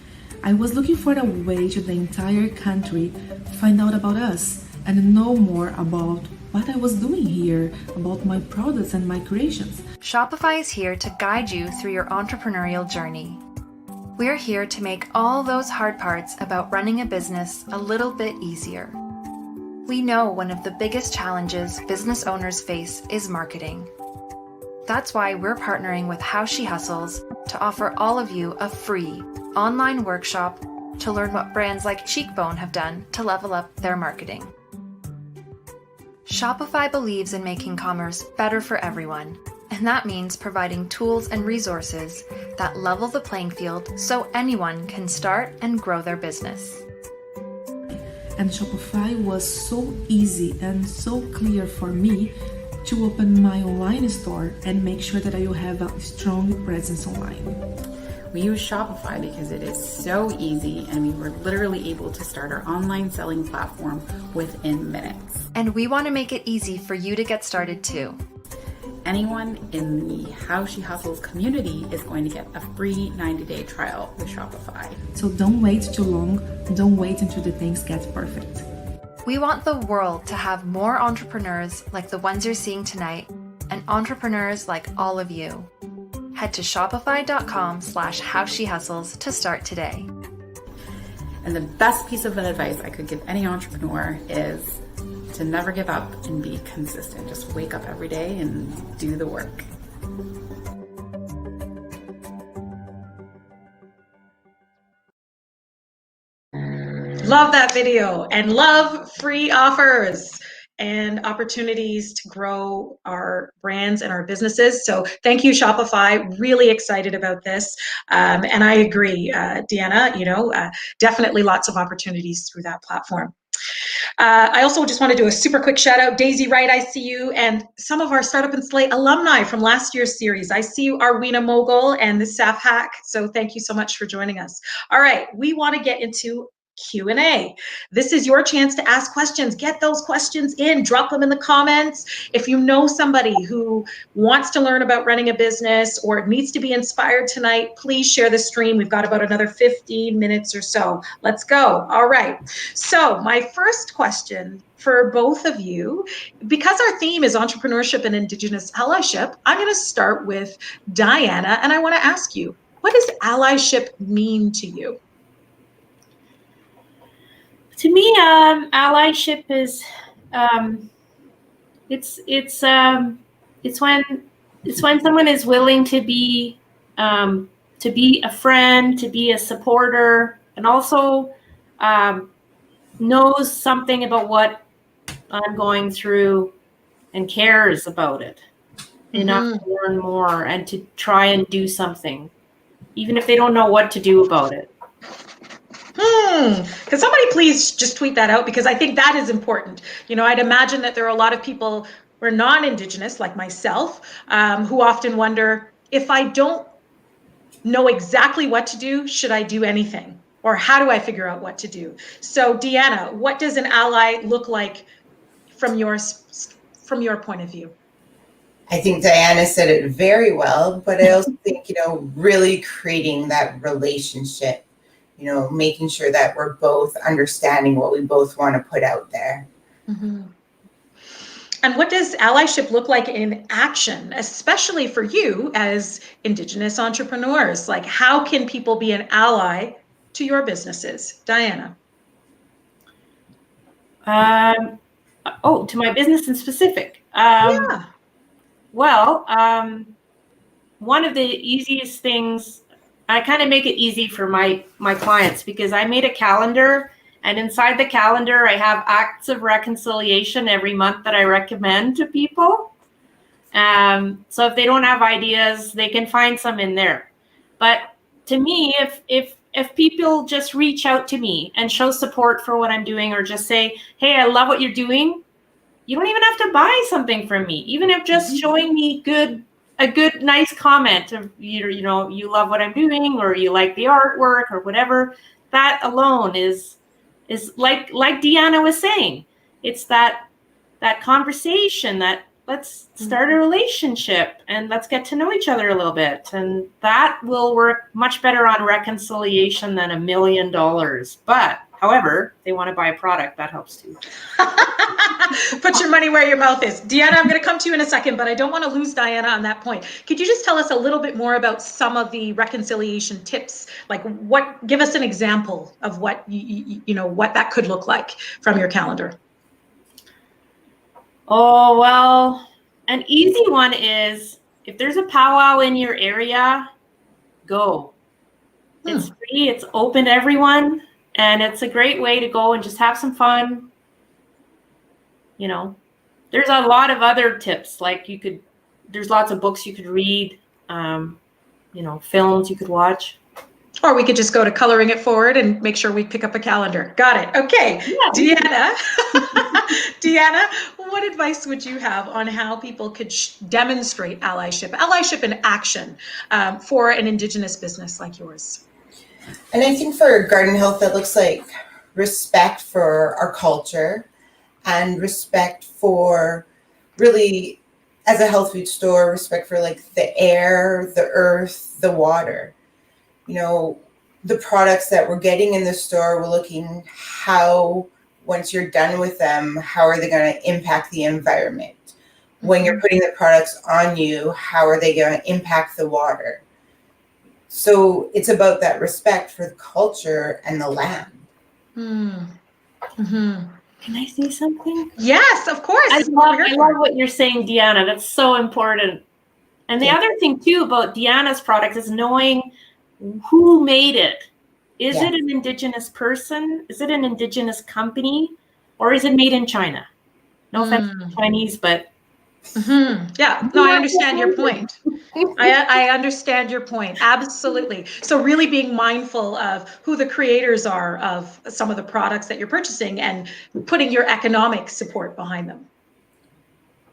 I was looking for a way to the entire country find out about us and know more about what I was doing here, about my products and my creations.
Shopify is here to guide you through your entrepreneurial journey. We're here to make all those hard parts about running a business a little bit easier. We know one of the biggest challenges business owners face is marketing. That's why we're partnering with How She Hustles to offer all of you a free online workshop to learn what brands like Cheekbone have done to level up their marketing. Shopify believes in making commerce better for everyone, and that means providing tools and resources that level the playing field so anyone can start and grow their business.
And Shopify was so easy and so clear for me to open my online store and make sure that I will have a strong presence online.
We use Shopify because it is so easy, and we were literally able to start our online selling platform within minutes.
And we want to make it easy for you to get started too.
anyone in the How She Hustles community is going to get a free 90-day trial with Shopify.
So don't wait too long. Don't wait until the things get perfect.
We want the world to have more entrepreneurs like the ones you're seeing tonight, and entrepreneurs like all of you. Head to shopify.com/howshehustles to start today.
And the best piece of advice I could give any entrepreneur is to never give up and be consistent. Just wake up every day and do the work.
Love that video and love free offers and opportunities to grow our brands and our businesses. So thank you, Shopify. Really excited about this. And I agree, Deanna, definitely lots of opportunities through that platform. I also just want to do a super quick shout out. Daisy Wright, I see you, and some of our Startup and Slay alumni from last year's series. I see you, Arwina Mogul and the Staff Hack. So thank you so much for joining us. All right, we want to get into Q&A. This is your chance to ask questions. Get those questions in, drop them in the comments. If you know somebody who wants to learn about running a business or needs to be inspired tonight, please share the stream. We've got about another 15 minutes or so. Let's go. All right. So my first question for both of you, because our theme is entrepreneurship and Indigenous allyship, I'm going to start with Diana, and I want to ask you, what does allyship mean to you?
To me, allyship is it's when someone is willing to be a friend, to be a supporter, and also knows something about what I'm going through and cares about it enough to learn more and to try and do something, even if they don't know what to do about it.
Can somebody please just tweet that out? Because I think that is important. I'd imagine that there are a lot of people who are non-Indigenous, like myself, who often wonder, if I don't know exactly what to do, should I do anything? Or how do I figure out what to do? So Deanna, what does an ally look like from your point of view?
I think Diana said it very well, but I also think, really creating that relationship, making sure that we're both understanding what we both want to put out there.
Mm-hmm. And what does allyship look like in action, especially for you as Indigenous entrepreneurs? Like, how can people be an ally to your businesses? Diana.
To my business in specific.
Yeah.
Well, one of the easiest things, I kind of make it easy for my clients because I made a calendar, and inside the calendar, I have acts of reconciliation every month that I recommend to people. So if they don't have ideas, they can find some in there. But to me, if people just reach out to me and show support for what I'm doing, or just say, hey, I love what you're doing, you don't even have to buy something from me. Even if just showing me a good, nice comment of, you love what I'm doing, or you like the artwork or whatever, that alone is like Deanna was saying, it's that conversation, that let's start a relationship and let's get to know each other a little bit. And that will work much better on reconciliation than $1 million. But however, they want to buy a product, that helps too.
Put your money where your mouth is. Deanna, I'm going to come to you in a second, but I don't want to lose Diana on that point. Could you just tell us a little bit more about some of the reconciliation tips? Like, give us an example of what what that could look like from your calendar.
Oh, well, an easy one is, if there's a powwow in your area, go. It's free, it's open to everyone, and it's a great way to go and just have some fun. There's a lot of other tips, like there's lots of books you could read, films you could watch.
Or we could just go to Coloring It Forward and make sure we pick up a calendar. Got it. Okay. Yeah. Deanna, what advice would you have on how people could demonstrate allyship in action for an Indigenous business like yours?
And I think for Garden Health, that looks like respect for our culture and respect for really as a health food store, respect for like the air, the earth, the water. You know, the products that we're getting in the store, we're looking how, once you're done with them, how are they going to impact the environment? When you're putting the products on you, how are they going to impact the water? So it's about that respect for the culture and the land.
Can I say something?
Yes, of course.
I love what you're saying, Deanna. That's so important. And the other thing too about Deanna's product is knowing who made it. Is it an Indigenous person? Is it an Indigenous company? Or is it made in China? No offense to Chinese, but
yeah, no, I understand your point. I understand your point. Absolutely. So really being mindful of who the creators are of some of the products that you're purchasing and putting your economic support behind them.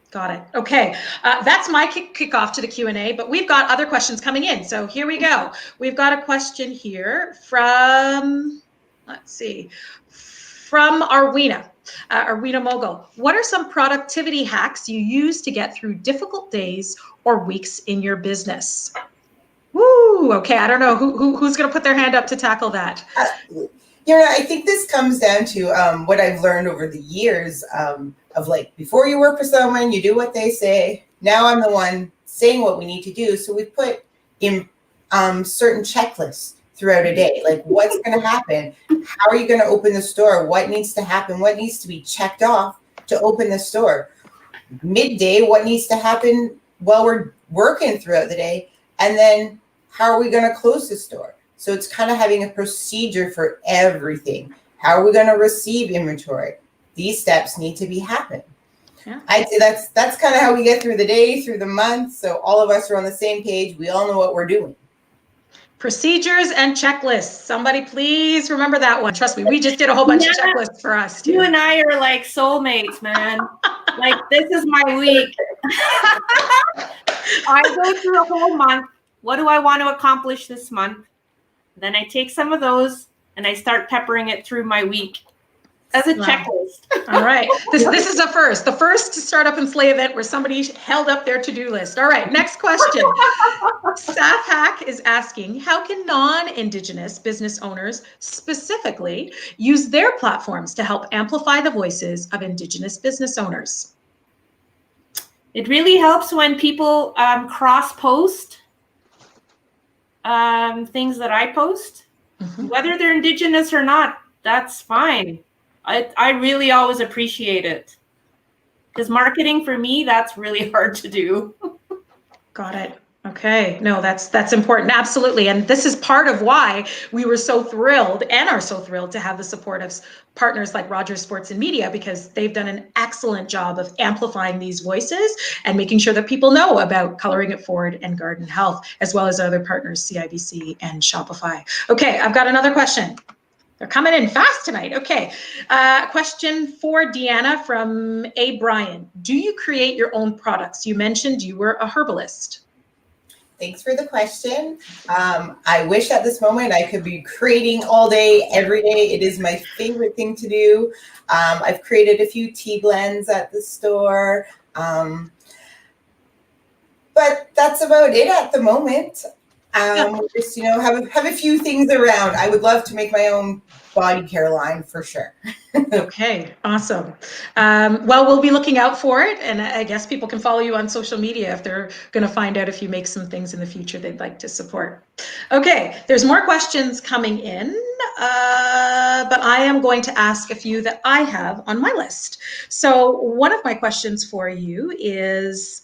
Got it. Okay, that's my kickoff to the Q&A, but we've got other questions coming in. So here we go. We've got a question here from, let's see, from Arwina. Arwina Mogul, what are some productivity hacks you use to get through difficult days or weeks in your business? Woo, okay, I don't know who's going to put their hand up to tackle that.
I think this comes down to what I've learned over the years of like, before you work for someone, you do what they say. Now I'm the one saying what we need to do. So we put in certain checklists throughout a day, like what's going to happen, how are you going to open the store, what needs to happen, what needs to be checked off to open the store, midday, what needs to happen while we're working throughout the day, and then how are we going to close the store. So it's kind of having a procedure for everything. How are we going to receive inventory? These steps need to be happening. I'd say that's kind of how we get through the day, through the month. So all of us are on the same page. We all know what we're doing.
Procedures and checklists. Somebody please remember that one. Trust me, we just did a whole bunch of checklists for us too.
You and I are like soulmates, man. Like, this is my week. I go through a whole month. What do I want to accomplish this month? Then I take some of those and I start peppering it through my week as a checklist.
All right. This is the first Startup and Slay event where somebody held up their to-do list. All right, next question. Saf Hack is asking, how can non-Indigenous business owners specifically use their platforms to help amplify the voices of Indigenous business owners?
It really helps when people cross-post things that I post, whether they're Indigenous or not. That's fine. I really always appreciate it, because marketing for me, that's really hard to do.
Got it. Okay. No, that's important. Absolutely. And this is part of why we were so thrilled and are so thrilled to have the support of partners like Rogers Sports and Media, because they've done an excellent job of amplifying these voices and making sure that people know about Coloring It Forward and Garden Health, as well as other partners, CIBC and Shopify. Okay. I've got another question. They're coming in fast tonight. Okay. Question for Deanna from A. Bryan. Do you create your own products? You mentioned you were a herbalist.
Thanks for the question. I wish at this moment I could be creating all day, every day. It is my favorite thing to do. I've created a few tea blends at the store. But that's about it at the moment. Just, have a few things around. I would love to make my own body care line for sure.
Okay, awesome. Well, we'll be looking out for it, and I guess people can follow you on social media if they're going to find out if you make some things in the future they'd like to support. Okay, there's more questions coming in, but I am going to ask a few that I have on my list. So one of my questions for you is,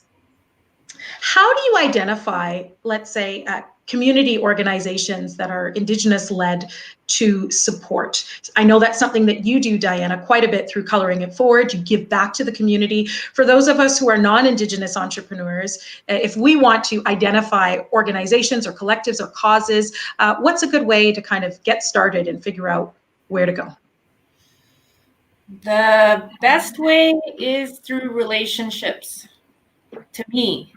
how do you identify, let's say, community organizations that are Indigenous-led to support? I know that's something that you do, Diana, quite a bit through Coloring It Forward. You give back to the community. For those of us who are non-Indigenous entrepreneurs, if we want to identify organizations or collectives or causes, what's a good way to kind of get started and figure out where to go?
The best way is through relationships, to me.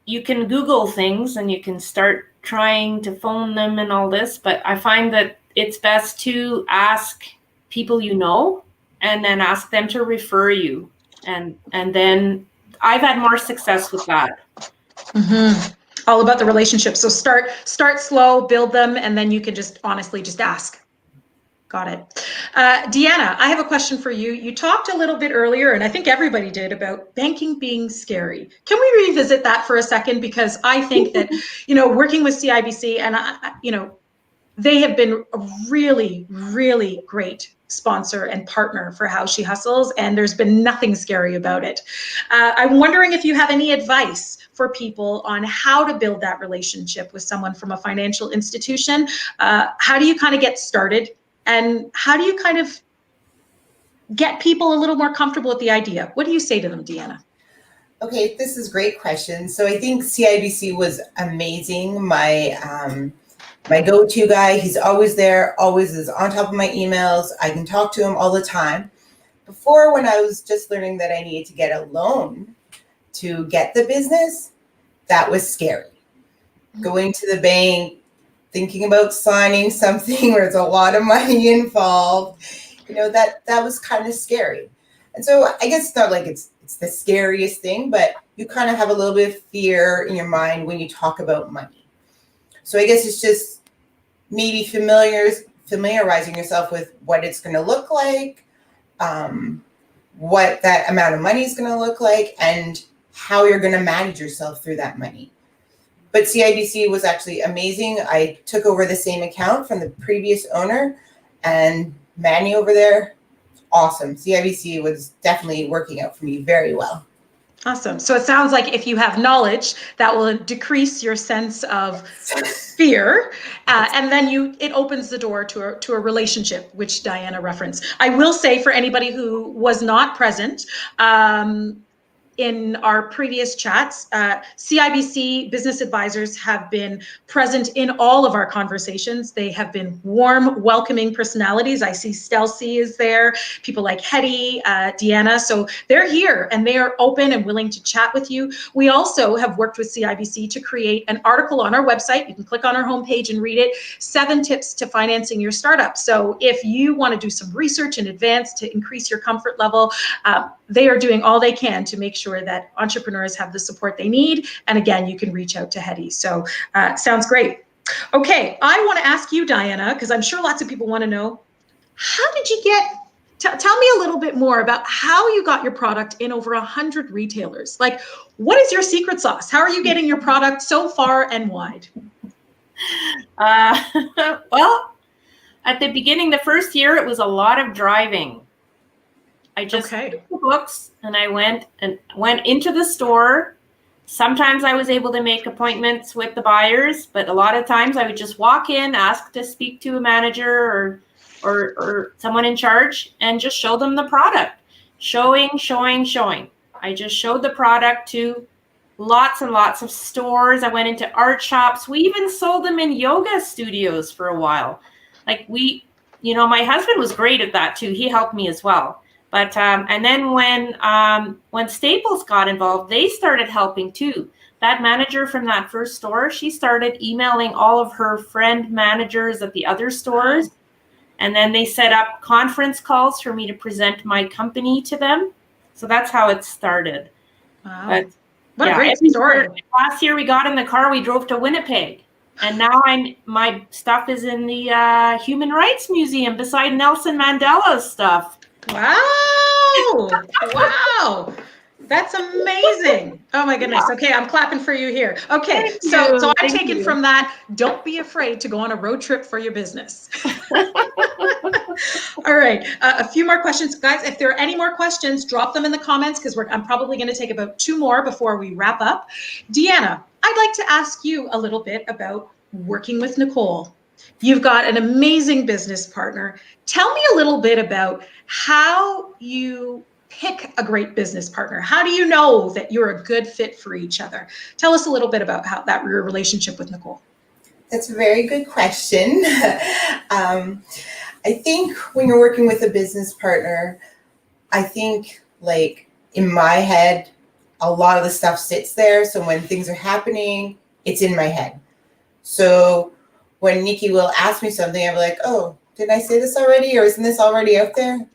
You can Google things and you can start trying to phone them and all this, but I find that it's best to ask people you know and then ask them to refer you. And then I've had more success with that.
Mm-hmm. All about the relationship. So start slow, build them, and then you can just honestly just ask. Got it. Deanna, I have a question for you. You talked a little bit earlier, and I think everybody did, about banking being scary. Can we revisit that for a second? Because I think that, working with CIBC, and they have been a really, really great sponsor and partner for How She Hustles, and there's been nothing scary about it. I'm wondering if you have any advice for people on how to build that relationship with someone from a financial institution. How do you kind of get started? And how do you kind of get people a little more comfortable with the idea? What do you say to them, Deanna?
Okay, this is a great question. So I think CIBC was amazing. My go-to guy, he's always there, always is on top of my emails. I can talk to him all the time. Before, when I was just learning that I needed to get a loan to get the business, that was scary. Going to the bank, thinking about signing something where there's a lot of money involved, that was kind of scary. And so I guess it's not like it's the scariest thing, but you kind of have a little bit of fear in your mind when you talk about money. So I guess it's just maybe familiarizing yourself with what it's going to look like, what that amount of money is going to look like, and how you're going to manage yourself through that money. But CIBC was actually amazing. I took over the same account from the previous owner, and Manny over there, awesome. CIBC was definitely working out for me very well.
Awesome. So it sounds like if you have knowledge, that will decrease your sense of fear, and then it opens the door to a relationship, which Diana referenced. I will say, for anybody who was not present, in our previous chats, CIBC business advisors have been present in all of our conversations. They have been warm, welcoming personalities. I see Stelcy is there, people like Hetty, Deanna. So they're here and they are open and willing to chat with you. We also have worked with CIBC to create an article on our website. You can click on our homepage and read it, 7 tips to financing your startup. So if you want to do some research in advance to increase your comfort level, they are doing all they can to make sure that entrepreneurs have the support they need. And again, you can reach out to Hetty. So sounds great. Okay, I want to ask you, Diana, because I'm sure lots of people want to know, how did you tell me a little bit more about how you got your product in over 100 retailers. Like, what is your secret sauce? How are you getting your product so far and wide?
Well, at the beginning, the first year, it was a lot of driving. I just took the books and I went into the store. Sometimes I was able to make appointments with the buyers, but a lot of times I would just walk in, ask to speak to a manager or someone in charge, and just show them the product. Showing. I just showed the product to lots and lots of stores. I went into art shops. We even sold them in yoga studios for a while. Like my husband was great at that too. He helped me as well. But and then when Staples got involved, they started helping too. That manager from that first store, she started emailing all of her friend managers at the other stores. And then they set up conference calls for me to present my company to them. So that's how it started.
Wow.
But,
what a great story.
Last year we got in the car, we drove to Winnipeg. And now my stuff is in the Human Rights Museum beside Nelson Mandela's stuff.
Wow. Wow. That's amazing. Oh my goodness. Okay, I'm clapping for you here. Okay, so I'm taking from that, don't be afraid to go on a road trip for your business. All right, a few more questions. Guys, if there are any more questions, drop them in the comments because I'm probably going to take about 2 more before we wrap up. Deanna, I'd like to ask you a little bit about working with Nicole. You've got an amazing business partner. Tell me a little bit about how you pick a great business partner. How do you know that you're a good fit for each other? Tell us a little bit about how your relationship with Nicole.
That's a very good question. I think when you're working with a business partner, I think like in my head, a lot of the stuff sits there. So when things are happening, it's in my head. So when Nikki will ask me something, I'm like, oh, did I say this already? Or isn't this already out there?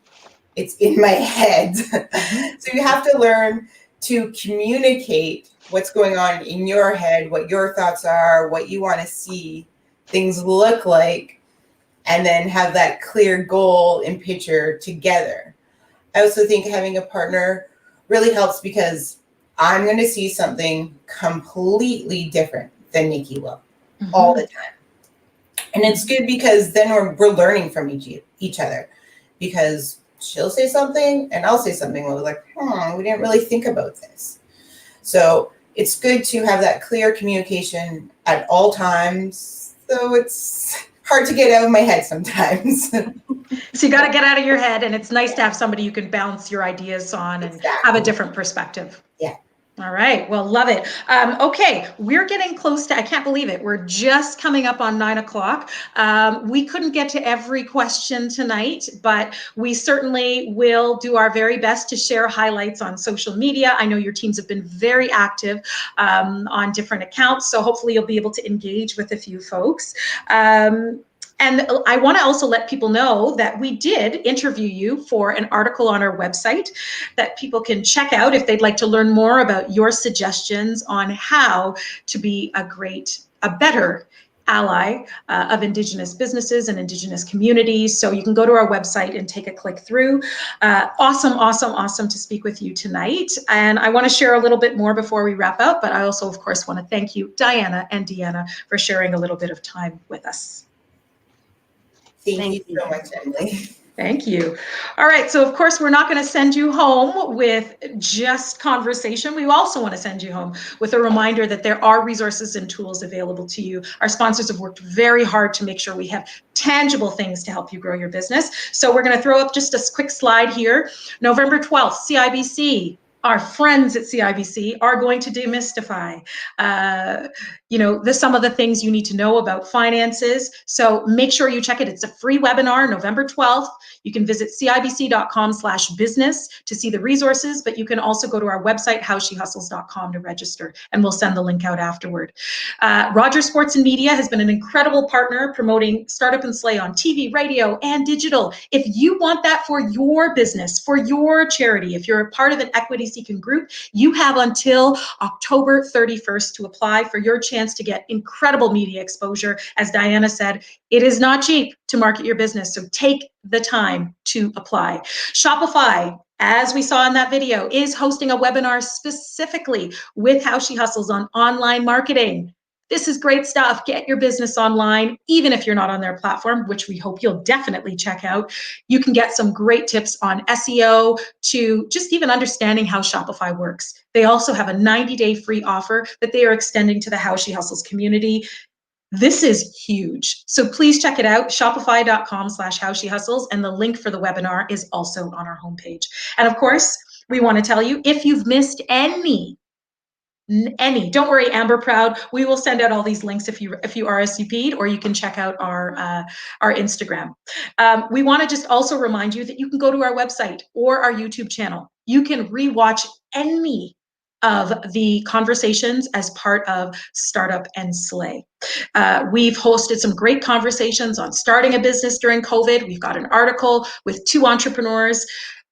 It's in my head. So you have to learn to communicate what's going on in your head, what your thoughts are, what you want to see things look like, and then have that clear goal and picture together. I also think having a partner really helps because I'm going to see something completely different than Nikki will all the time. And it's good because then we're learning from each other, because she'll say something and I'll say something. We're like, we didn't really think about this. So it's good to have that clear communication at all times, though it's hard to get out of my head sometimes.
So you got to get out of your head, and it's nice to have somebody you can bounce your ideas on and have a different perspective.
Yeah.
All right. Well, love it. Okay. We're getting close to, I can't believe it. We're just coming up on 9 o'clock. We couldn't get to every question tonight, but we certainly will do our very best to share highlights on social media. I know your teams have been very active on different accounts, so hopefully you'll be able to engage with a few folks. And I want to also let people know that we did interview you for an article on our website that people can check out if they'd like to learn more about your suggestions on how to be a better ally of Indigenous businesses and Indigenous communities. So you can go to our website and take a click through. Awesome to speak with you tonight. And I want to share a little bit more before we wrap up, but I also, of course, want to thank you, Diana and Deanna, for sharing a little bit of time with us.
Thank you so much, Emily.
Thank you. All right. So, of course, we're not going to send you home with just conversation. We also want to send you home with a reminder that there are resources and tools available to you. Our sponsors have worked very hard to make sure we have tangible things to help you grow your business. So we're going to throw up just a quick slide here. November 12th, CIBC. Our friends at CIBC are going to demystify, some of the things you need to know about finances. So make sure you check it. It's a free webinar, November 12th. You can visit cibc.com/business to see the resources, but you can also go to our website, howshehustles.com, to register, and we'll send the link out afterward. Rogers Sports and Media has been an incredible partner promoting Startup and Slay on TV, radio, and digital. If you want that for your business, for your charity, if you're a part of an equity-seeking group, you have until October 31st to apply for your chance to get incredible media exposure. As Diana said, it is not cheap to market your business, so take the time to apply. Shopify, as we saw in that video, is hosting a webinar specifically with How She Hustles on online marketing. This is great stuff. Get your business online, even if you're not on their platform, which we hope you'll definitely check out. You can get some great tips on SEO to just even understanding how Shopify works. They also have a 90-day free offer that they are extending to the How She Hustles community. This is huge. So please check it out, shopify.com/howshehustles, and the link for the webinar is also on our homepage. And of course, we want to tell you, if you've missed any, don't worry, Amber Proud, we will send out all these links if you RSVP'd, or you can check out our Instagram. We want to just also remind you that you can go to our website or our YouTube channel. You can rewatch any of the conversations as part of Startup and Slay. We've hosted some great conversations on starting a business during COVID. We've got an article with 2 entrepreneurs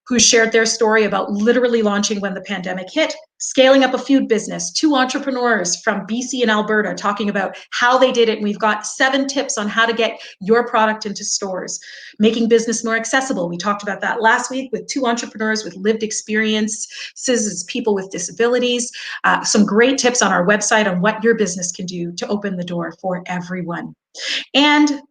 who shared their story about literally launching when the pandemic hit, scaling up a food business, 2 entrepreneurs from BC and Alberta talking about how they did it. And we've got 7 tips on how to get your product into stores, making business more accessible. We talked about that last week with 2 entrepreneurs with lived experiences as people with disabilities. Some great tips on our website on what your business can do to open the door for everyone. And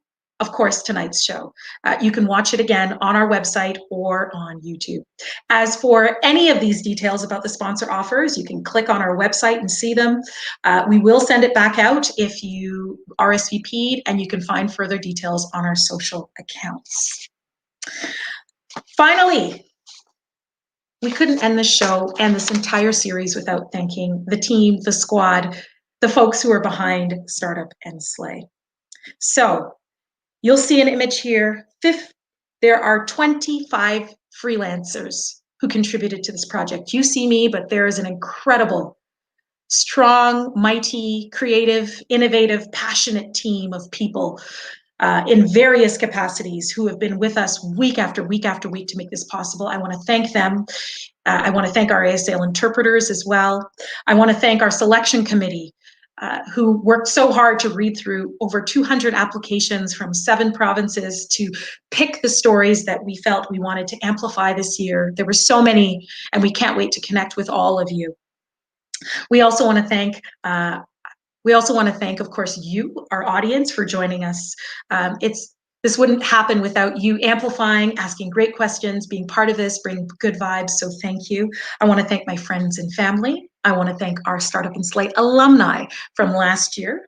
of course, tonight's show. You can watch it again on our website or on YouTube. As for any of these details about the sponsor offers, you can click on our website and see them. We will send it back out if you RSVP'd, and you can find further details on our social accounts. Finally, we couldn't end this show and this entire series without thanking the team, the squad, the folks who are behind Startup and Slay. So, you'll see an image here. There are 25 freelancers who contributed to this project. You see me, but there is an incredible, strong, mighty, creative, innovative, passionate team of people in various capacities who have been with us week after week after week to make this possible. I want to thank them. I want to thank our ASL interpreters as well. I want to thank our selection committee, who worked so hard to read through over 200 applications from 7 provinces to pick the stories that we felt we wanted to amplify this year. There were so many, and we can't wait to connect with all of you. We also want to thank, of course, you, our audience, for joining us. This wouldn't happen without you amplifying, asking great questions, being part of this, bringing good vibes, so thank you. I want to thank my friends and family. I want to thank our Startup and Slate alumni from last year.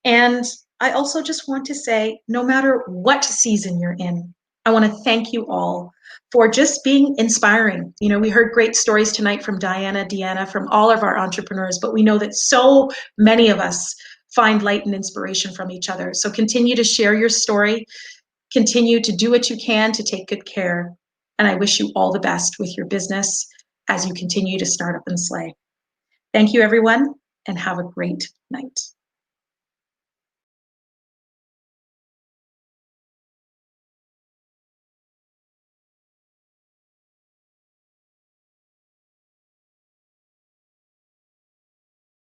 And I also just want to say, no matter what season you're in, I want to thank you all for just being inspiring. You know, we heard great stories tonight from Diana, Deanna, from all of our entrepreneurs, but we know that so many of us find light and inspiration from each other. So continue to share your story, continue to do what you can to take good care. And I wish you all the best with your business as you continue to start up and slay. Thank you, everyone, and have a great night.